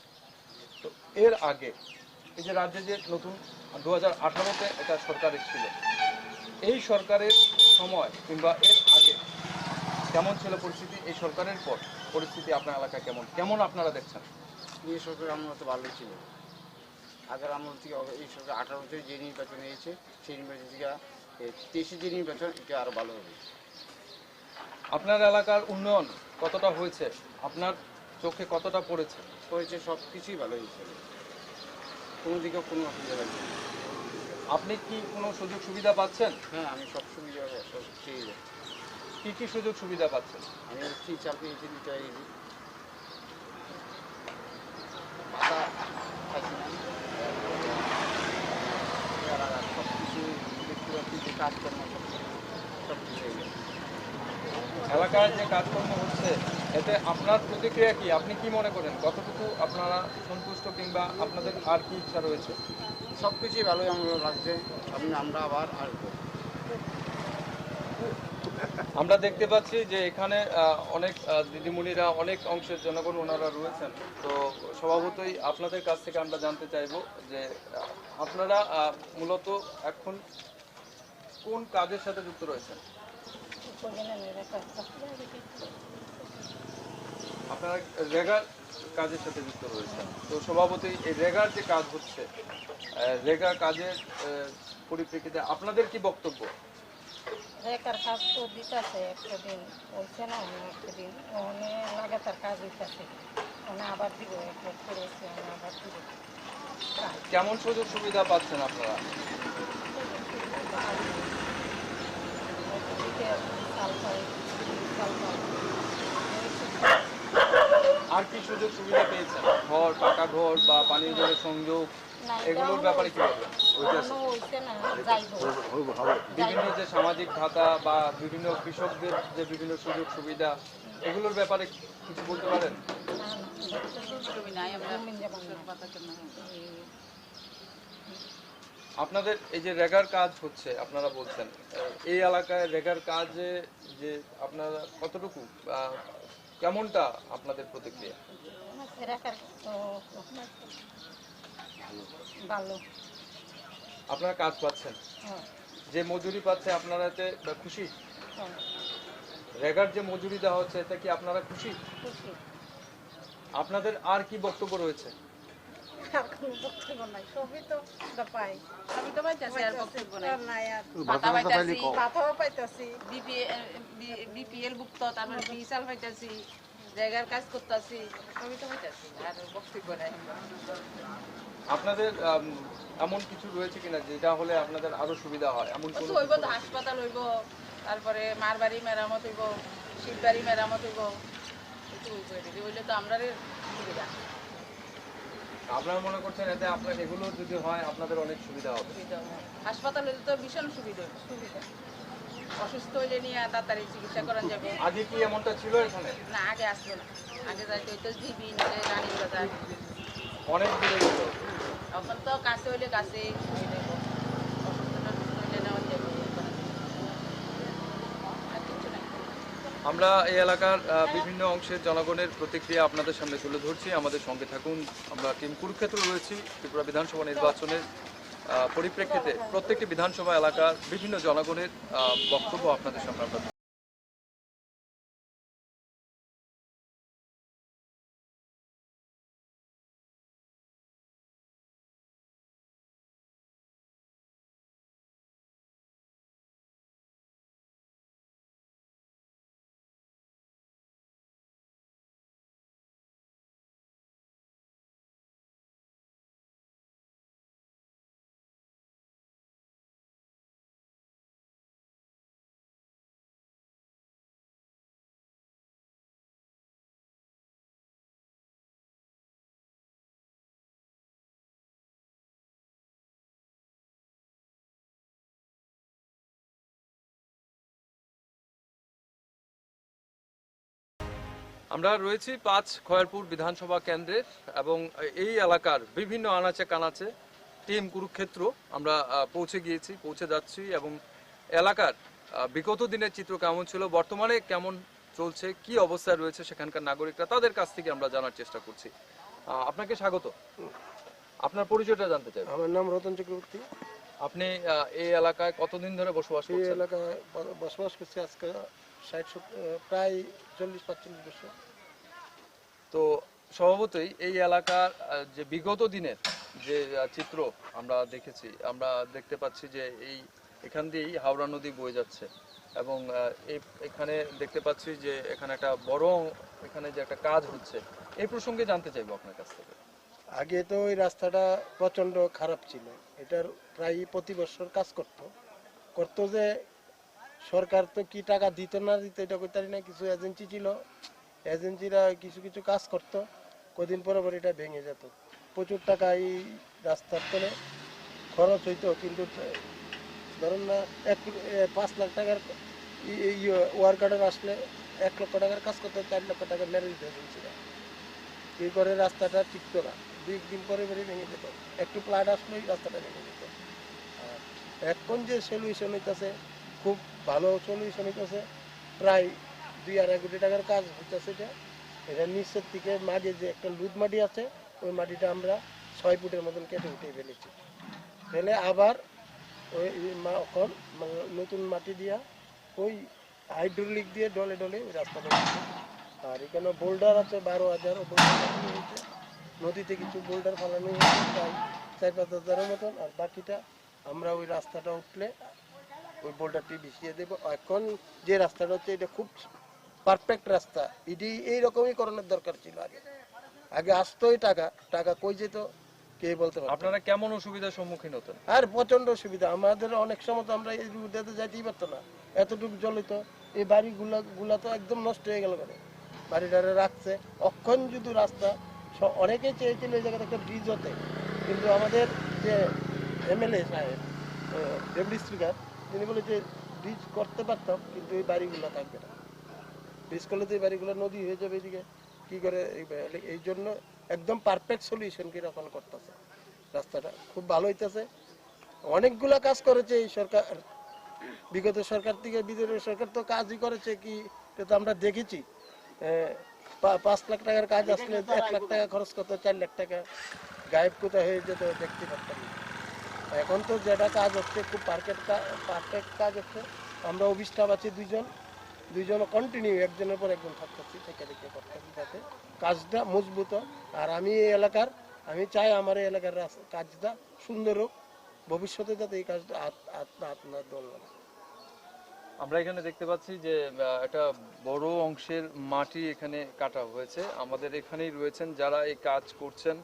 তো এর আগে এই যে রাজ্যে যে নতুন 2018-তে এটা সরকার এসেছিল, এই সরকারের সময় কিংবা এর আগে কেমন ছিল পরিস্থিতি, এই সরকারের পর পরিস্থিতি আপনার এলাকায় কেমন আপনারা দেখছেন? এই সরকার আমল তো ভালোই ছিল। আগের আমল থেকে এই সরকার 18-তে যে নির্বাচন হয়েছে সেই নির্বাচন থেকে 23-এ যে নির্বাচন, এটা আরও ভালো হবে। আপনার এলাকার উন্নয়ন কতটা হয়েছে, আপনার চোখে কতটা পড়েছে? সব কিছুই ভালো হয়েছে, কোনো দিকে কোনো অসুবিধা নেই। আপনি কি কোনো সুযোগ সুবিধা পাচ্ছেন? হ্যাঁ, আমি সব সুবিধা সব পেয়ে যাই। কি কি সুযোগ সুবিধা পাচ্ছেন? আমি ফ্রি চাল পেয়েছি, দুটো পেয়েছি, পাতা খাইছি না, সব কিছু দেখতে পাচ্ছি যে কাজকর্ম সব কিছু হয়ে গেছে। এলাকায় যে কাজকর্ম হচ্ছে এতে আপনার প্রতিক্রিয়া কি, আপনি কি মনে করেন, কতটুকু আপনারা সন্তুষ্ট কিংবা আপনাদের আর কি ইচ্ছা রয়েছে? সব কিছুই ভালোই আমার লাগছে, সামনে আমরা আবার আসবো। আমরা দেখতে পাচ্ছি যে এখানে অনেক দিদিমণিরা, অনেক অংশের জনগণ ওনারা রয়েছেন। তো স্বভাবতই আপনাদের কাছ থেকে আমরা জানতে চাইব যে আপনারা মূলত এখন কোন কাজের সাথে যুক্ত রয়েছেন? আপনারা রেগার কাজের সাথে যুক্ত রয়েছেন। তো স্বভাবতই এই রেগার যে কাজ হচ্ছে, রেগা কাজের পরিপ্রেক্ষিতে আপনাদের কি বক্তব্য? রেকার কাজ তো দিতেছে, একটা দিন হয়েছে না, একটা দিন ওখানে লাগাতার কাজ হইতেছে, ওখানে আবার দিব, এক বছর হয়েছে আবার দিব। কেমন সুযোগ সুবিধা পাচ্ছেন আপনারা? চাল পাই, আর কি সুযোগ সুবিধা পেয়েছেন? ঘর, পাকা ঘর বা পানীয় জলের সংযোগ, না, এগুলোর ব্যাপারে কি বলবেন? এখনো হইছে না, যাইবো। বিভিন্ন যে সামাজিক ভাতা বা বিভিন্ন কৃষকদের যে বিভিন্ন সুযোগ সুবিধা, এগুলোর ব্যাপারে কিছু বলতে পারেন? জমি নাই আমরা জমি জমা নাই। পাতার জন্য আপনাদের এই যে রেগার কাজ হচ্ছে, আপনারা বলছেন এই এলাকায় রেগার কাজে যে আপনারা কতটুকু কেমনটা আপনাদের প্রতিক্রিয়া? এলাকার তো ভালো। আপনারা কাজ পাচ্ছেন, হ্যাঁ, যে মজুরি পাচ্ছে আপনারা এতে খুশি? হ্যাঁ, রেগার যে মজুরি দেওয়া হচ্ছে এতে কি আপনারা খুশি? খুশি। আপনাদের আর কি বক্তব্য রয়েছে? আর কোনো বক্তব্য নাই, সবই তো আমরা পাই। আমি তো পাইতেছি আর বক্তব্য নাই। আর নাই আর। পাতা পাইতেছি, পাতাও পাইতেছি। বিপিএল ভুক্ত, তারপরে বিশাল পাইতেছি, জায়গার কাজ করতেছি, সবই তো পাইতেছি, আর বক্তব্য নাই। আপনাদের এমন কিছু রয়েছে কিনা যেটা হলে আপনাদের আরো সুবিধা হয়? এমন তো কোনো হইব তো, হাসপাতাল হইব, তারপরে মার বাড়ি মেরামত হইব, শিব বাড়ি মেরামত হইব, একটু হইলে তো আমরা সুবিধা। আপনারা মনে করছেন এতে আপনার এগুলো যদি হয় আপনাদের অনেক সুবিধা হবে? হাসপাতাল হইলে তো ভীষণ সুবিধা হইব, সুবিধা। অসুস্থ হইলে নিয়ে তাড়াতাড়ি চিকিৎসা করা যাবে। আগে কি এমনটা ছিল এখানে? না, আগে আসতো না, আগে যাইতে হইতো জিবি, রানী বাজার। অনেক দূরে ছিল। এখন তো কাছে হইলে কাছে সুবিধা হইব, অসুস্থ হইলে নেওয়া যাবে। আর কিছু নাই। আমরা এই এলাকার বিভিন্ন অংশের জনগণের প্রতিক্রিয়া আপনাদের সামনে তুলে ধরছি। আমাদের সঙ্গে থাকুন। আমরা টিম কুরুক্ষেত্র রয়েছি। ত্রিপুরা বিধানসভা নির্বাচনের পরিপ্রেক্ষিতে প্রত্যেকটি বিধানসভা এলাকার বিভিন্ন জনগণের বক্তব্য আপনাদের সামনে আমরা আমরা রয়েছি 5 খয়েরপুর বিধানসভা কেন্দ্রের এবং এই এলাকার বিভিন্ন আনাচে কানাচে টিম কুরুক্ষেত্র আমরা পৌঁছে যাচ্ছি এবং এলাকার বিগত দিনের চিত্র কেমন ছিল, বর্তমানে কেমন চলছে, কি অবস্থায় রয়েছে সেখানকার নাগরিকরা, তাদের কাছ থেকে আমরা জানার চেষ্টা করছি। আপনাকে স্বাগত। আপনার পরিচয়টা জানতে চাই। আমার নাম রতন চক্রবর্তী। আপনি এই এলাকায় কতদিন ধরে বসবাস এই করছেন? এলাকায় বসবাস করছি আজকে প্রায় 40-45 বছর। তো স্বভাবতই এই এলাকার যে বিগত দিনের যে চিত্র আমরা দেখেছি, আমরা দেখতে পাচ্ছি যে এখান দিয়েই হাওড়া নদী বয়ে যাচ্ছে এবং এখানে দেখতে পাচ্ছি যে এখানে একটা বড় এখানে যে একটা কাজ হচ্ছে, এই প্রসঙ্গে জানতে চাইবো আপনার কাছ থেকে। আগে তো ওই রাস্তাটা প্রচণ্ড খারাপ ছিল, এটার প্রায় প্রতি বছর কাজ করতো যে সরকার তো কি টাকা দিত না দিত এটা করতে পারি না। কিছু এজেন্সি ছিল, এজেন্সিরা কিছু কিছু কাজ করতো, কদিন পরে পরে এটা ভেঙে যেত। প্রচুর টাকা এই রাস্তার তলে খরচ হইতো, কিন্তু ধরুন না 5 লাখ টাকার ওয়ার্কার আসলে 1 লক্ষ টাকার কাজ করতে 4 লক্ষ টাকা মেরে দিতে এজেন্সিরা। এই করে রাস্তাটা টিকতো না, 2 দিন পরে পরে ভেঙে যেত। একটু প্লাট আসলেই রাস্তাটা ভেঙে যেত। এখন যে সলিউশন হইতেছে, খুব ভালো সলিউশন হইতেছে, প্রায় 2-2.5 কোটি টাকার কাজ হইতেছে। এটা নিচের থেকে মাঝে যে একটা লুদ মাটি আছে, ওই মাটিটা আমরা 6 ফুটের মতন কেটে উঠে ফেলেছি। ফেলে আবার ওই এখন নতুন মাটি দিয়া ওই হাইড্রোলিক দিয়ে ডলে ডলে ওই রাস্তাটা। আর এখানে বোল্ডার আছে 12,000 হয়েছে, নদীতে কিছু বোল্ডার ফালানো হয়েছে প্রায় 4-5 হাজারের মতন। আর বাকিটা আমরা ওই রাস্তাটা উঠলে ওই বোল্ডারটি বিছিয়ে দেবো। এখন যে রাস্তাটা হচ্ছে এটা খুব পারফেক্ট রাস্তা, এটি এইরকমই করানোর দরকার ছিল। আগে আসতোই টাকা কই যেত কে বলতে পারতো। আপনারা কেমন অসুবিধার সম্মুখীন হতেন? আর প্রচন্ড সুবিধা আমাদের, অনেক সময় তো আমরা এই রুটে যাইতেই পারতো না, এতটুকু জল হইতো। এই বাড়িগুলা তো একদম নষ্ট হয়ে গেল। বাড়িটারে রাখছে। অক্ষণ যদি রাস্তা অনেকেই চেয়েছিল এই জায়গাতে একটা ব্রিজ হতে, কিন্তু আমাদের যে এমএলএ সাহেব ডেপুটি স্পিকার তিনি বলে যে ব্রিজ করতে পারতাম, কিন্তু এই বাড়িগুলো থাকবে না। ব্রিজ করলে তো এই বাড়িগুলো নদী হয়ে যাবে এদিকে কী করে, এই জন্য একদম পারফেক্ট সলিউশন কিরকম করতেছে। রাস্তাটা খুব ভালো হইতেছে, অনেকগুলা কাজ করেছে এই সরকার, বিগত সরকার থেকে বিজেপি সরকার তো কাজই করেছে কি, এটা তো আমরা দেখেছি। 5 লাখ টাকার কাজ আসলে 1 লাখ টাকা খরচ করতে 4 লাখ টাকা গায়েব কোথায় হয়ে যেত দেখতে পারতাম। এখন তো যেটা কাজ হচ্ছে খুব পারফেক্ট কাজ হচ্ছে। আমরা অভিষ্ঠাপ আছি দুইজন কন্টিনিউ একজনের পর একজন থাকতেছি, থেকে করতেছি যাতে কাজটা মজবুত হয়। আর আমি এই এলাকার, আমি চাই আমার এই এলাকার কাজটা সুন্দর হোক, ভবিষ্যতে যাতে এই কাজটা হাত না দল না। আমরা এখানে দেখতে পাচ্ছি যে একটা বড় অংশের মাটি এখানে কাটা হয়েছে। আমাদের এখানেই রয়েছেন যারা এই কাজ করছেন,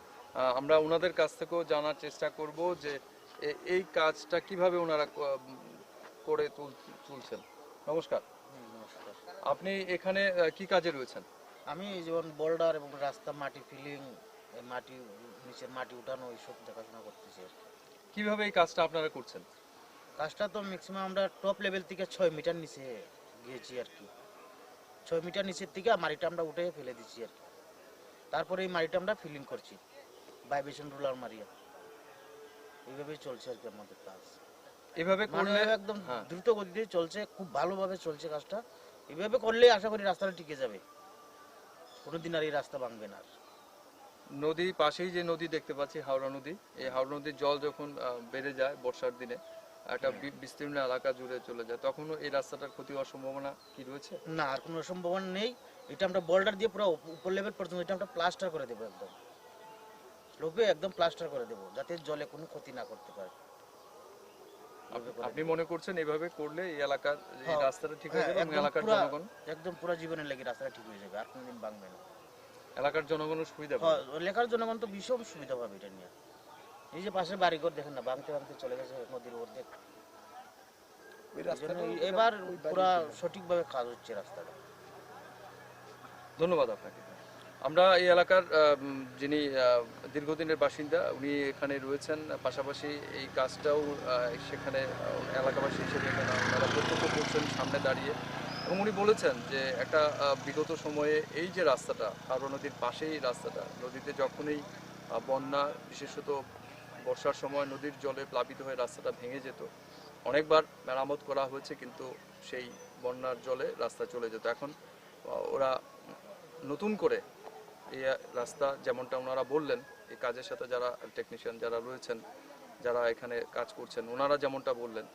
আমরা ওনাদের কাছ থেকেও জানার চেষ্টা করব যে এই কাজটা কিভাবে ওনারা করে তুলছেন। নমস্কার। আপনি এখানে কি কাজে রয়েছেন? আমি যেমন বোল্ডার এবং রাস্তা মাটি ফিলিং, মাটি নিচের মাটি উঠানো এইসব দেখাশোনা করতেছি। কিভাবে এই কাজটা আপনারা করছেন? কাজটা তো ম্যাক্সিমাম আমরা টপ লেভেল থেকে 6 মিটার নিচে গিয়েছি আর কি। 6 মিটার নিচের থেকে মাটিটা আমরা উঠে ফেলে দিচ্ছি আর কি। তারপরে এই মাটিটা আমরা ফিলিং করছি ভাইব্রেশন রোলার মারিয়া। এইভাবেই চলছে আর কি আমাদের কাজ। এভাবে করলে একদম দ্রুত গতিতে চলছে, খুব ভালোভাবে চলছে কাজটা। এইভাবে করলে আশা করি রাস্তাটা টিকে যাবে, কোনোদিন আর এই রাস্তা ভাঙবে না। নদী পাশেই যে নদী দেখতে পাচ্ছি, হাওড়া নদী, এই হাওড়া নদীর জল যখন বেড়ে যায় বর্ষার দিনে, একটা বিস্তীর্ণ এলাকা জুড়ে চলে যায়, তখনও এই রাস্তাটার ক্ষতি হওয়ার সম্ভাবনা কি রয়েছে? না, আর কোনো সম্ভাবনা নেই। এটা আমরা বোল্ডার দিয়ে পুরো উপর লেভেল পর্যন্ত এটা আমরা প্লাস্টার করে দেবো, একদম স্লোপে একদম প্লাস্টার করে দেবো, যাতে জলে কোনো ক্ষতি না করতে পারে। আপনি মনে করছেন এভাবে করলে এই এলাকার এই রাস্তাটা ঠিক হয়ে যাবে এবং এলাকার জনগণ একদম পুরো জীবনের লাগি রাস্তাটা ঠিক হয়ে যাবে, আর কোনোদিন ভাঙবে না। এলাকার জনগণের সুবিধা পাবে। এলাকার জনগণ তো ভীষণ সুবিধা পাবে এটা নিয়ে। এই যে পাশে বাড়িঘর দেখেন না, ভাঙতে ভাঙতে চলে গেছে নদীর অর্ধেক। এবার পুরা সঠিকভাবে কাজ হচ্ছে রাস্তাটা। ধন্যবাদ আপনাকে। আমরা এই এলাকার যিনি দীর্ঘদিনের বাসিন্দা, উনি এখানে রয়েছেন, পাশাপাশি এই কাজটাও সেখানে এলাকাবাসী হিসেবে ওনারা প্রত্যক্ষ করছেন সামনে দাঁড়িয়ে, এবং উনি বলেছেন যে একটা বিগত সময়ে এই যে রাস্তাটা, হাওড়া নদীর পাশেই রাস্তাটা, নদীতে যখনই বন্যা, বিশেষত বর্ষার সময় নদীর জলে প্লাবিত হয়ে রাস্তাটা ভেঙে যেত, অনেকবার মেরামত করা হয়েছে, কিন্তু সেই বন্যার জলে রাস্তা চলে যেত। এখন ওরা নতুন করে এই রাস্তা, যেমনটা ওনারা বললেন, এই কাজের সাথে যারা টেকনিশিয়ান যারা রয়েছেন, যারা এখানে কাজ করছেন, ওনারা যেমনটা বললেন,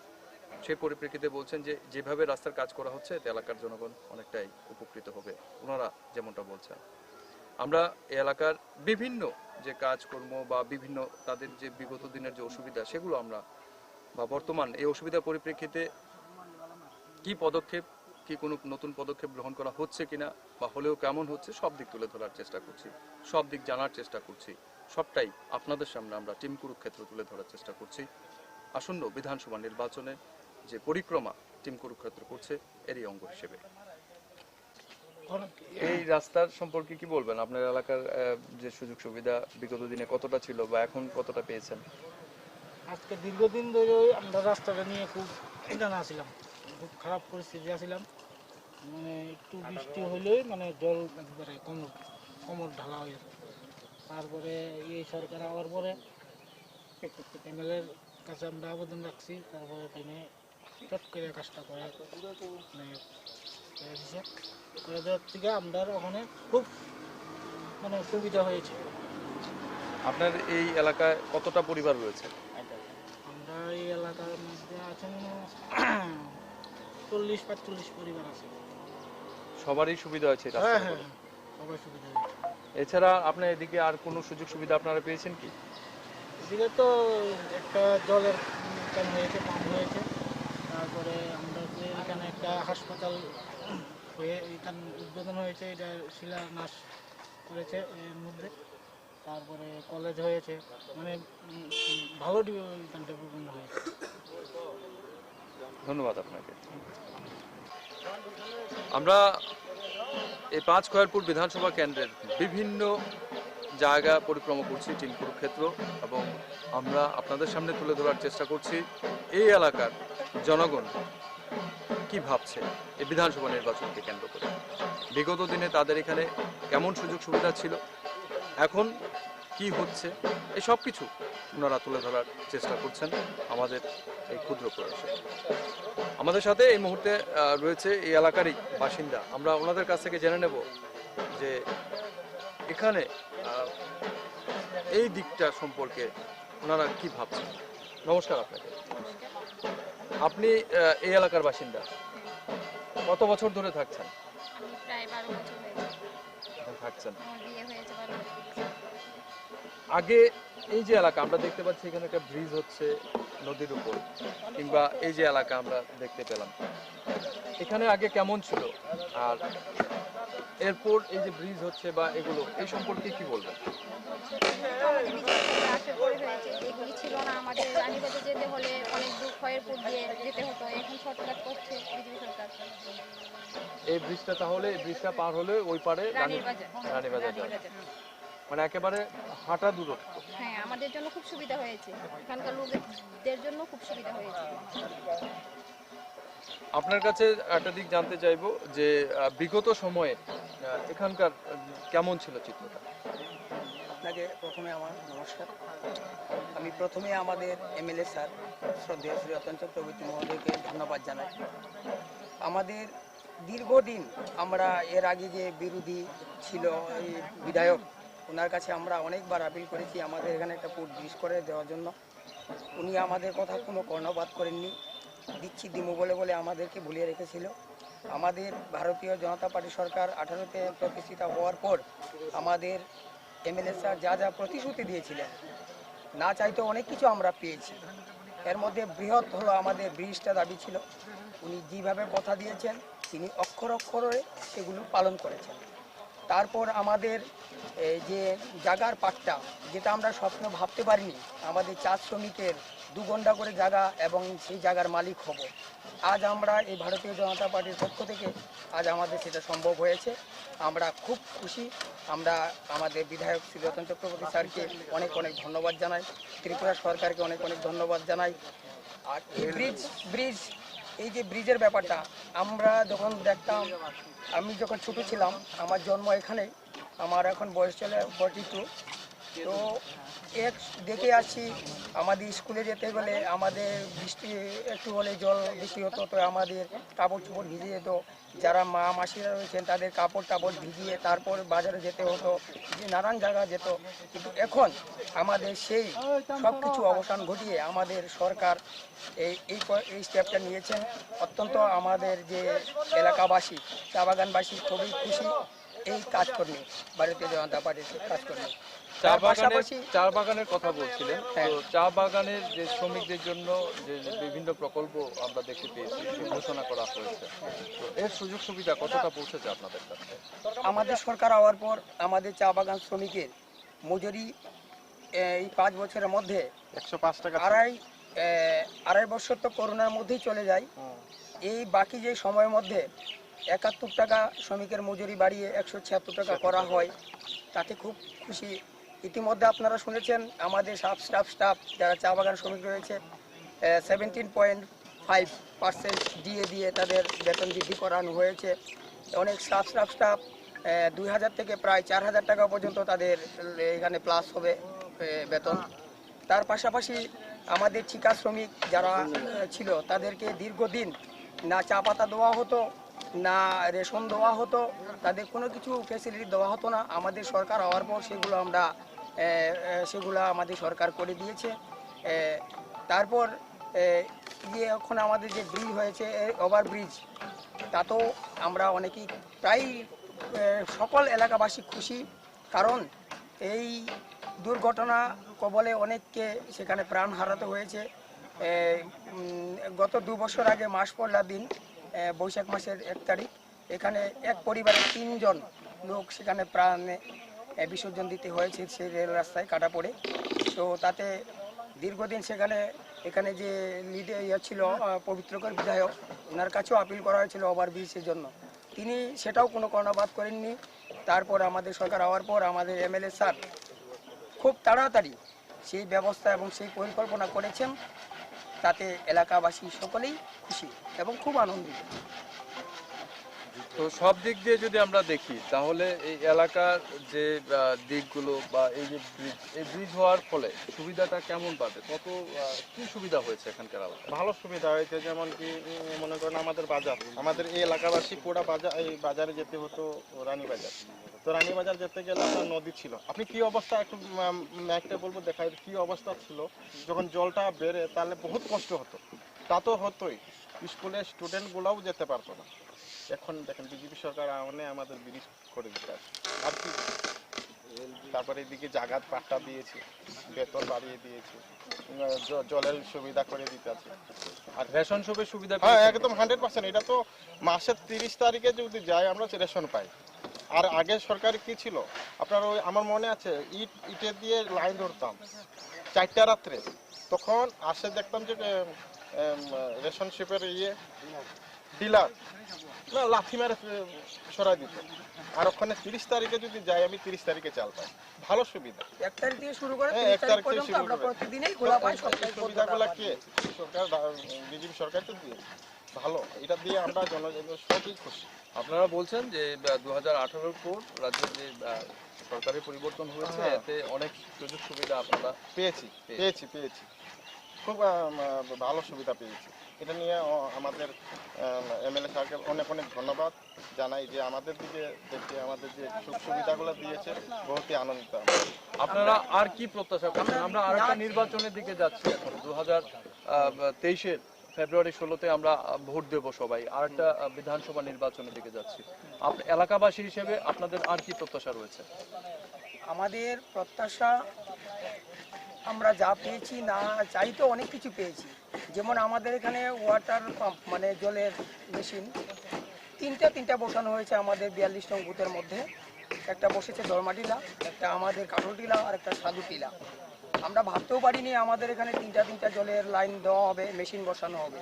সেই পরিপ্রেক্ষিতে বলছেন যে যেভাবে রাস্তার কাজ করা হচ্ছে এতে এলাকার জনগণ অনেকটাই উপকৃত হবে, ওনারা যেমনটা বলছেন। আমরা এই এলাকার বিভিন্ন যে কাজকর্ম বা বিভিন্ন তাদের যে বিগত দিনের যে অসুবিধা, সেগুলো আমরা বা বর্তমান এই অসুবিধার পরিপ্রেক্ষিতে কি পদক্ষেপ, কি কোনো নতুন পদক্ষেপ গ্রহণ করা হচ্ছে কিনা, বা হলেও কেমন হচ্ছে, সব দিক তুলে ধরার চেষ্টা করছি, সব দিক জানার চেষ্টা করছি। সবটাই আপনাদের সামনে আমরা টিম কুরুক্ষেত্র তুলে ধরার চেষ্টা করছি। আসন্ন বিধানসভা নির্বাচনে যে পরিক্রমা টিম কুরুক্ষেত্র করছে, এরই অঙ্গ হিসেবে। এই রাস্তার সম্পর্কে কি বলবেন? আপনার এলাকার যে সুযোগ সুবিধা বিগত দিনে কতটা ছিল বা এখন কতটা পেয়েছেন? আজকে দীর্ঘদিন ধরে আমরা রাস্তাটা নিয়ে খুব চিন্তা ছিলাম, খুব খারাপ পরিস্থিতি ছিলাম। মানে একটু বৃষ্টি হলেই মানে জল একবারে কোমর ঢালা হয়ে যেত। তারপরে এই সরকার আবার পরে এমএলএর কাছে আমরা আবেদন রাখছি, তারপরে তিনি চট করে কাজটা করে করে দেওয়ার থেকে আমরা ওখানে খুব মানে সুবিধা হয়েছে। আপনার এই এলাকায় কতটা পরিবার রয়েছে? আমরা এই এলাকার মধ্যে আছেন 40-45 পরিবার আছে। সবারই সুবিধা হয়েছে? হ্যাঁ হ্যাঁ, সবাই সুবিধা হয়েছে। এছাড়া আপনার এদিকে আর কোনো সুযোগ সুবিধা আপনারা পেয়েছেন কি? এদিকে তো একটা জলের ক্যান হয়েছে, পাম্প হয়েছে। তারপরে আমরা এখানে একটা হাসপাতাল হয়ে এখানে উদ্বোধন হয়েছে, এটা শিলান্যাস করেছে এর মধ্যে। তারপরে কলেজ হয়েছে, মানে ভালো ডেভেলপমেন্ট হয়েছে। ধন্যবাদ আপনাকে। আমরা এই 5 খয়েরপুর বিধানসভা কেন্দ্রের বিভিন্ন জায়গা পরিক্রমা করছি টিম কুরুক্ষেত্র, এবং আমরা আপনাদের সামনে তুলে ধরার চেষ্টা করছি এই এলাকার জনগণ কি ভাবছে এই বিধানসভা নির্বাচনকে কেন্দ্র করে। বিগত দিনে তাদের এখানে কেমন সুযোগ সুবিধা ছিল, এখন কি হচ্ছে, এই সব কিছু ওনারা তুলে ধরার চেষ্টা করছেন আমাদের এই ক্ষুদ্র প্রয়াসে। আমাদের সাথে এই মুহূর্তে রয়েছে এই এলাকারই বাসিন্দা। আমরা ওনাদের কাছ থেকে জেনে নেব যে এখানে এই দিকটা সম্পর্কে ওনারা কি ভাবছেন। নমস্কার আপনাকে। আপনি এই এলাকার বাসিন্দা, কত বছর ধরে থাকছেন? আমি প্রায় 12 বছর হয়েছে থাকছেন। আমার বিয়ে হয়েছে 12 বছর। আগে এই যে এলাকা আমরা দেখতে পাচ্ছি, এখানে একটা ব্রিজ হচ্ছে নদীর উপর, কিংবা এই যে এলাকা আমরা দেখতে পেলাম, এখানে আগে কেমন ছিল, আর এরপর এই যে ব্রিজ হচ্ছে বা এগুলো, এই সম্পর্কে কি বলবেন? আমাদের বিজেপি আসার পরে হয়েছে, এগুলি ছিল না। আমাদের রানীবাজারে যেতে হলে অনেক দূর খয়েরপুর দিয়ে যেতে হতো, এখন শর্টকাট করছে বিজেপি সরকার। এই ব্রিজটা, তাহলে এই ব্রিজটা পার হলে ওই পারে রানীবাজার যাবে, মানে একেবারে হাঁটা দূরত্ব। হ্যাঁ, আমাদের জন্য খুব সুবিধা হয়েছে, এখানকার লোকদের জন্য খুব সুবিধা হয়েছে। আপনার কাছে একটা দিক জানতে চাইবো যে বিগত সময়ে এখানকার কেমন ছিল চিত্রটা? আপনাকে প্রথমে আমার নমস্কার। আমি প্রথমে আমাদের এমএলএ স্যার শ্রদ্ধেয় শ্রী রতন চক্রবর্তী মহোদয়কে ধন্যবাদ জানাই। আমাদের দীর্ঘদিন আমরা এর আগে যে বিরোধী ছিল এই বিধায়ক, ওনার কাছে আমরা অনেকবার আপিল করেছি আমাদের এখানে একটা ফুট ব্রিজ করে দেওয়ার জন্য। উনি আমাদের কথা কোনো কর্ণপাত করেননি, দিচ্ছি দিমু বলে বলে আমাদেরকে ভুলিয়ে রেখেছিল। আমাদের ভারতীয় জনতা পার্টি সরকার 18তে প্রতিষ্ঠিত হওয়ার পর আমাদের এমএলএ স্যার যা যা প্রতিশ্রুতি দিয়েছিলেন, না চাইতেও অনেক কিছু আমরা পেয়েছি। এর মধ্যে বৃহৎ হলো আমাদের ব্রিজটা দাবি ছিল। উনি যেভাবে কথা দিয়েছেন তিনি অক্ষর অক্ষরে সেগুলো পালন করেছেন। তারপর আমাদের যে জায়গার পাট্টা, যেটা আমরা স্বপ্ন ভাবতে পারিনি, আমাদের চা শ্রমিকের 2 ঘন্টা করে জায়গা এবং সেই জায়গার মালিক হব, আজ আমরা এই ভারতীয় জনতা পার্টির পক্ষ থেকে আজ আমাদের সেটা সম্ভব হয়েছে। আমরা খুব খুশি। আমরা আমাদের বিধায়ক শ্রী রতন চক্রবর্তী স্যারকে অনেক অনেক ধন্যবাদ জানাই, ত্রিপুরা সরকারকে অনেক অনেক ধন্যবাদ জানাই। আর এই ব্রিজ এই যে ব্রিজের ব্যাপারটা আমরা যখন দেখতাম, আমি যখন ছোট ছিলাম, আমার জন্ম এখানে, আমার এখন বয়স চলে 42, তো এক দেখে আসছি আমাদের স্কুলে যেতে গেলে আমাদের বৃষ্টি একটু হলে জল বৃষ্টি হতো, তো আমাদের কাপড় চোপড় ভিজে যেত। যারা মা মাসিরা রয়েছেন তাদের কাপড় টাপড় ভিজিয়ে তারপর বাজারে যেতে হতো, যে নানান জায়গা যেত। কিন্তু এখন আমাদের সেই সব কিছু অবসান ঘটিয়ে আমাদের সরকার এই স্টেপটা নিয়েছেন। অত্যন্ত আমাদের যে এলাকাবাসী, চা বাগানবাসী খুবই খুশি এই কাজকর্মে, ভারতীয় জনতা পার্টির কাজকর্মে। চা বাগানের কথা বলছিলেন, তো চা বাগানের যে শ্রমিকদের জন্য যে বিভিন্ন প্রকল্প আমরা দেখতে পেয়েছি, ঘোষণা করা হয়েছে, তো এর সুযোগ সুবিধা কতটা পৌঁছেছে আপনাদের কাছে? আমাদের সরকার হওয়ার পর আমাদের চা বাগান শ্রমিকের মজুরি এই 5 বছরের মধ্যে 105 টাকা, আড়াই বছর তো করোনার মধ্যেই চলে যায়। এই বাকি যে সময়ের মধ্যে 71 টাকা শ্রমিকের মজুরি বাড়িয়ে 176 টাকা করা হয়, তাতে খুব খুশি। ইতিমধ্যে আপনারা শুনেছেন আমাদের স্টাফ যারা চা বাগান শ্রমিক রয়েছে 17.5% দিয়ে তাদের বেতন বৃদ্ধি করানো হয়েছে। অনেক স্টাফ 2000 থেকে প্রায় 4000 টাকা পর্যন্ত তাদের এখানে প্লাস হবে বেতন। তার পাশাপাশি আমাদের ঠিকা শ্রমিক যারা ছিল তাদেরকে দীর্ঘদিন না চা পাতা দেওয়া হতো, না রেশন দেওয়া হতো, তাদের কোনো কিছু ফ্যাসিলিটি দেওয়া হতো না। আমাদের সরকার হওয়ার পর সেগুলো আমাদের সরকার করে দিয়েছে। তারপর এখন আমাদের যে ব্রিজ হয়েছে, ওভার ব্রিজ, তাতেও আমরা অনেকেই প্রায় সকল এলাকাবাসী খুশি। কারণ এই দুর্ঘটনা কবলে অনেককে সেখানে প্রাণ হারাতে হয়েছে। গত 2 বছর আগে মাস পড়লা দিন, বৈশাখ মাসের 1 তারিখ, এখানে এক পরিবারের 3 জন লোক সেখানে প্রাণে বিসর্জন দিতে হয়েছে সেই রেল রাস্তায় কাটা পড়ে। তো তাতে দীর্ঘদিন এখানে যে লিডার ছিল পবিত্রকর বিধায়ক, ওনার কাছেও আপিল করা হয়েছিল ওভার ব্রিজের জন্য। তিনি সেটাও কোনো কর্ণপাত করেননি। তারপর আমাদের সরকার হওয়ার পর আমাদের এমএলএ স্যার খুব তাড়াতাড়ি সেই ব্যবস্থা এবং সেই পরিকল্পনা করেছেন, তাতে এলাকাবাসী সকলেই খুশি এবং খুব আনন্দিত। তো সব দিক দিয়ে যদি আমরা দেখি তাহলে এই এলাকার যে দিকগুলো বা এই যে ব্রিজ, এই ব্রিজ হওয়ার ফলে সুবিধাটা কেমন পাবে, কত কি সুবিধা হয়েছে এখানকার এলাকায়? ভালো সুবিধা হয়েছে, যেমন কি মনে করেন আমাদের বাজার, আমাদের এই এলাকাবাসী পুরা বাজার, এই বাজারে যেতে হতো রানীবাজার। তো রানীবাজার যেতে গেলে আপনার নদী ছিল, আপনি কি অবস্থা একটু ম্যাপটা বলবো দেখাই কি অবস্থা ছিল, যখন জলটা বেড়ে তাহলে বহুত কষ্ট হতো। তা তো হতোই, স্কুলের স্টুডেন্টগুলোও যেতে পারতো না। এখন দেখেন বিজেপি সরকার আমলে আমাদের ব্রিজ করে দিতে আর কি। তারপরে এদিকে জাগাত পাট্টা দিয়েছে, বেতন বাড়িয়ে দিয়েছে, জলের সুবিধা করে দিতে আছে। আর রেশন শপের সুবিধা? হ্যাঁ, একদম 100%। এটা তো মাসের 30 তারিখে যদি যাই আমরা রেশন পাই। আর আগে সরকার কি ছিল আপনার, ওই আমার মনে আছে ইটে দিয়ে লাইন ধরতাম 4টা রাত্রে, তখন আসে দেখতাম যে রেশন শিপের ডিলার না লাথি মেরে সরাই দিত। আর ওখানে 30 তারিখে যদি যাই আমি 30 তারিখে চাল পাই, ভালো সুবিধা। 1 তারিখ থেকে শুরু করে 1 তারিখ থেকে শুরু আমরা করে প্রতিদিনই খোলা পাই। সুবিধাগুলো কি সরকার, বিজেপি সরকার তো দিয়ে ভালো, এটা দিয়ে আমরা সবই খুশি। আপনারা বলছেন যে 2018-র পর রাজ্যের যে সরকারের পরিবর্তন হয়েছে, এতে অনেক সুযোগ সুবিধা আপনারা পেয়েছি, খুব ভালো সুবিধা পেয়েছি। এটা নিয়ে আমাদের এমএলএ স্যারকে অনেক অনেক ধন্যবাদ জানাই, যে আমাদের দিকে দেখে আমাদের যে সুখ সুবিধাগুলো দিয়েছে, বহুতই আনন্দিত। আপনারা আর কি প্রত্যাশা করছেন? আমরা আরেকটা নির্বাচনের দিকে যাচ্ছি এখন, 2023-এর ফেব্রুয়ারি 16-তে আমরা ভোট দেব সবাই, আর একটা বিধানসভা নির্বাচনের দিকে যাচ্ছি। এলাকাবাসী হিসেবে আপনাদের আর কি প্রত্যাশা রয়েছে? আমাদের প্রত্যাশা আমরা যা পেয়েছি, না চাইতে অনেক কিছু পেয়েছি। যেমন আমাদের এখানে ওয়াটার পাম্প মানে জলের মেশিন তিনটা বসানো হয়েছে আমাদের 42 নং বুথের মধ্যে। একটা বসেছে দরমাটিলা, একটা আমাদের কাঠলটিলা, আর একটা সাধুটিলা। আমরা ভাবতেও পারিনি আমাদের এখানে তিনটা জলের লাইন দেওয়া হবে, মেশিন বসানো হবে।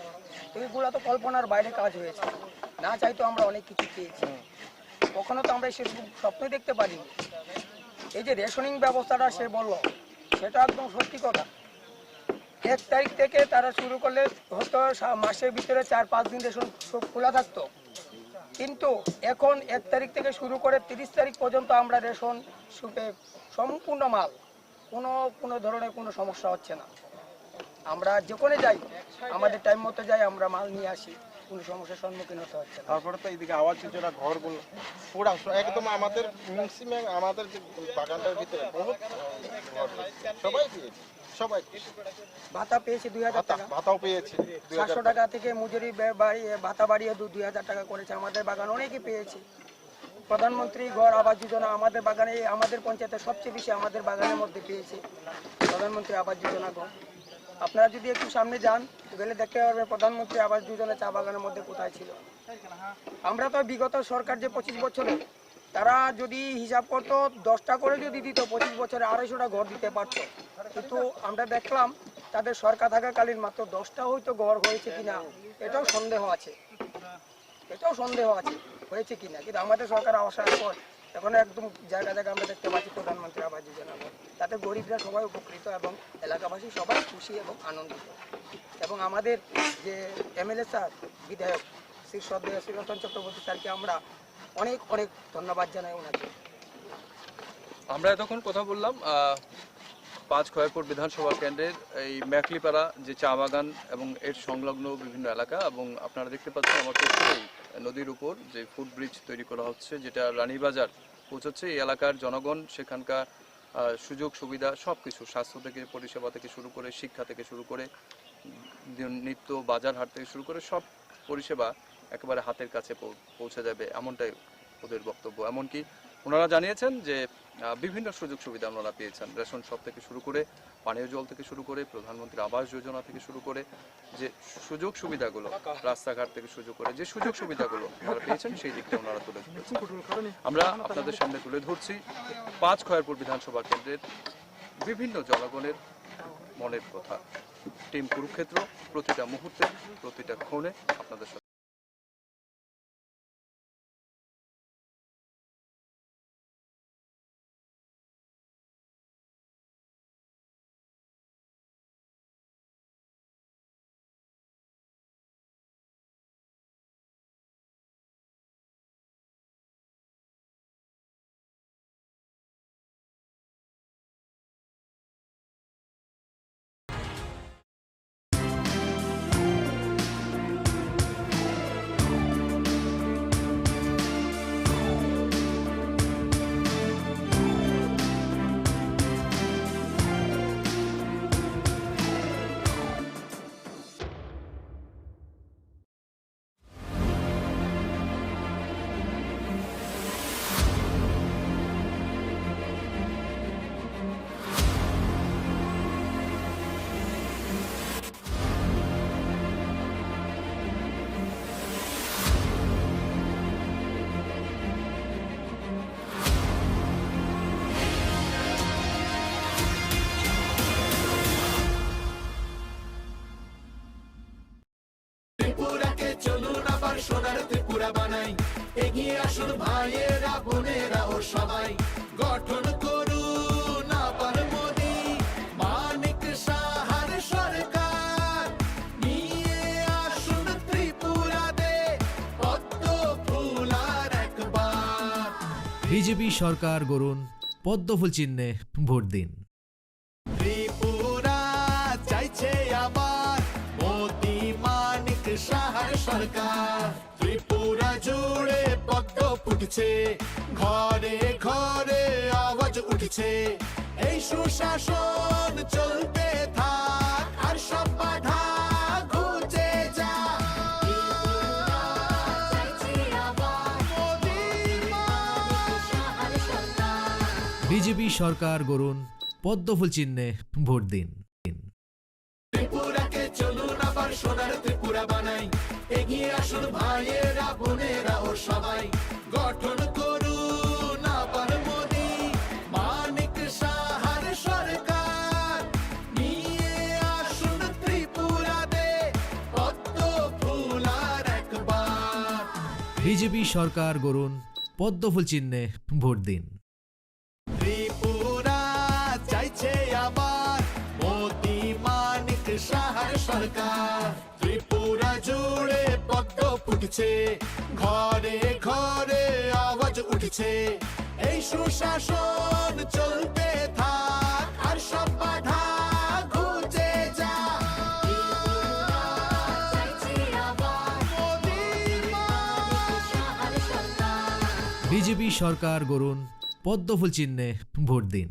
তো এগুলো তো কল্পনার বাইরে কাজ হয়েছে, না চাইতো আমরা অনেক কিছু পেয়েছি। কখনো তো আমরা সেরকম স্বপ্নই দেখতে পারিনি। এই যে রেশনিং ব্যবস্থাটা সে বলল, সেটা একদম সত্যি কথা। 1 তারিখ থেকে তারা শুরু করলে হয়তো মাসের ভিতরে 4-5 দিন রেশন সব খোলা থাকতো, কিন্তু এখন 1 তারিখ থেকে শুরু করে 30 তারিখ পর্যন্ত আমরা রেশন সুপে সম্পূর্ণ মাল, কোনো ধরনের কোনো সমস্যা হচ্ছে না। আমরা যেখানে যাই আমাদের টাইম মতো যাই, আমরা মাল নিয়ে আসি, কোনো সমস্যার সম্মুখীন হতে হচ্ছে না। তারপরে তো এইদিকে আওয়াজ যোজনা ঘরগুলো পুরা একদম আমাদের ম্যাক্সিমাম আমাদের যে বাগানটার ভিতরে বহুত সবাই পেয়েছে, সবাই ভাতা পেয়েছে 2000 টাকা, ভাতাও পেয়েছে 700 টাকা থেকে মজুরি ভাতা বাড়িয়ে 2000 টাকা করেছে। আমাদের বাগান অনেকেই পেয়েছে। প্রধানমন্ত্রী ঘর আবাস যোজনা আমাদের বাগানে, আমাদের পঞ্চায়েতে সবচেয়ে বেশি আমাদের বাগানের মধ্যে পেয়েছে প্রধানমন্ত্রী আবাস যোজনা ঘর। আপনারা যদি একটু সামনে যান গেলে দেখতে পারবেন প্রধানমন্ত্রী আবাস যোজনা চা বাগানের মধ্যে কোথায় ছিল। আমরা তো বিগত সরকার যে 25 বছরে তারা যদি হিসাব করতো 10টা করে যদি দিত, 25 বছরে 250টা ঘর দিতে পারতো। কিন্তু আমরা দেখলাম তাদের সরকার থাকাকালীন মাত্র 10টা হয়তো ঘর হয়েছে কিনা, এটাও সন্দেহ আছে হয়েছে কিনা। কিন্তু আমাদের সরকার আসার পর এখন একদম জায়গা আমরা দেখতে পাচ্ছি প্রধানমন্ত্রী আবাস যোজনা। তাতে গরিবরা সবাই উপকৃত এবং এলাকাবাসী সবাই খুশি এবং আনন্দিত। এবং আমাদের যে এমএলএ স্যার, বিধায়ক শ্রী শ্রদ্ধেয় শ্রী রতন চক্রবর্তী স্যারকে আমরা অনেক অনেক ধন্যবাদ জানাই ওনাকে। আমরা এতক্ষণ কথা বললাম 5 খয়েরপুর বিধানসভা কেন্দ্রের এই মেকলিপাড়া যে চা বাগান এবং এর সংলগ্ন বিভিন্ন এলাকা, এবং আপনারা দেখতে পাচ্ছেন আমার পেছনেই নদীর উপর যে ফুট ব্রিজ তৈরি করা হচ্ছে, যেটা রানীবাজার পৌঁছচ্ছে। এই এলাকার জনগণ সেখানকার সুযোগ সুবিধা সব কিছু, স্বাস্থ্য থেকে পরিষেবা থেকে শুরু করে, শিক্ষা থেকে শুরু করে, নিত্য বাজার হাট থেকে শুরু করে সব পরিষেবা একেবারে হাতের কাছে পৌঁছে যাবে, এমনটাই ওদের বক্তব্য। এমনকি ওনারা জানিয়েছেন যে বিভিন্ন সুযোগ সুবিধা ওনারা পেয়েছেন, রেশন শপ থেকে শুরু করে, পানীয় জল থেকে শুরু করে, প্রধানমন্ত্রী আবাস যোজনা থেকে শুরু করে, যে সুযোগ সুবিধাগুলো, রাস্তাঘাট থেকে শুরু করে যে সুযোগ সুবিধাগুলো ওনারা পেয়েছেন, সেই দিকটা ওনারা তুলে ধরেছেন। আমরা আপনাদের সামনে তুলে ধরছি 5 খয়েরপুর বিধানসভা কেন্দ্রের বিভিন্ন জনগণের মনের কথা। টিম কুরুক্ষেত্র প্রতিটা মুহূর্তে, প্রতিটা ক্ষণে আপনাদের সাথে। আসুন ভাইয়েরা বোনেরা ও সবাই গঠন করুন আবার মোদি মানিক সাহার সরকার নিয়ে আসুন ত্রিপুরাতে পদ্ম ফুল আর একবার বিজেপি সরকার গড়ুন পদ্মফুল চিহ্নে ভোট দিন। ত্রিপুরা চাইছে আবার মোদি মানিক সাহার সরকার ত্রিপুরা জুড়ে পদ্ম ফুটছে ঘরে ঘরে আওয়াজ উঠছে এই সুশাসন চলতে থাক আর সব বাধা ঘুচে যা বিজেপি সরকার গড়ুন পদ্মফুল চিহ্নে ভোট দিন। ত্রিপুরাকে চলুন আবার সোনার ত্রিপুরা বানাই এগিয়ে আসুন ভাইয়েরা বোনেরা ও সবাই গঠন করুন আবার মোদি মানিক সাহার সরকার নিয়ে আসুন ত্রিপুরাতে পদ্ম ফুল আর একবার বিজেপি সরকার গড়ুন পদ্মফুল চিহ্নে ভোট দিন। ত্রিপুরা চাইছে আবার মোদি মানিক সাহার সরকার ত্রিপুরা জুড়ে পদ্ম ফুটছে ঘরে ঘরে আওয়াজ উঠছে এই সুশাসন চলতে থাক আর সব বাধা ঘুচে যা বিজেপি সরকার গড়ুন পদ্মফুল চিহ্নে ভোট দিন।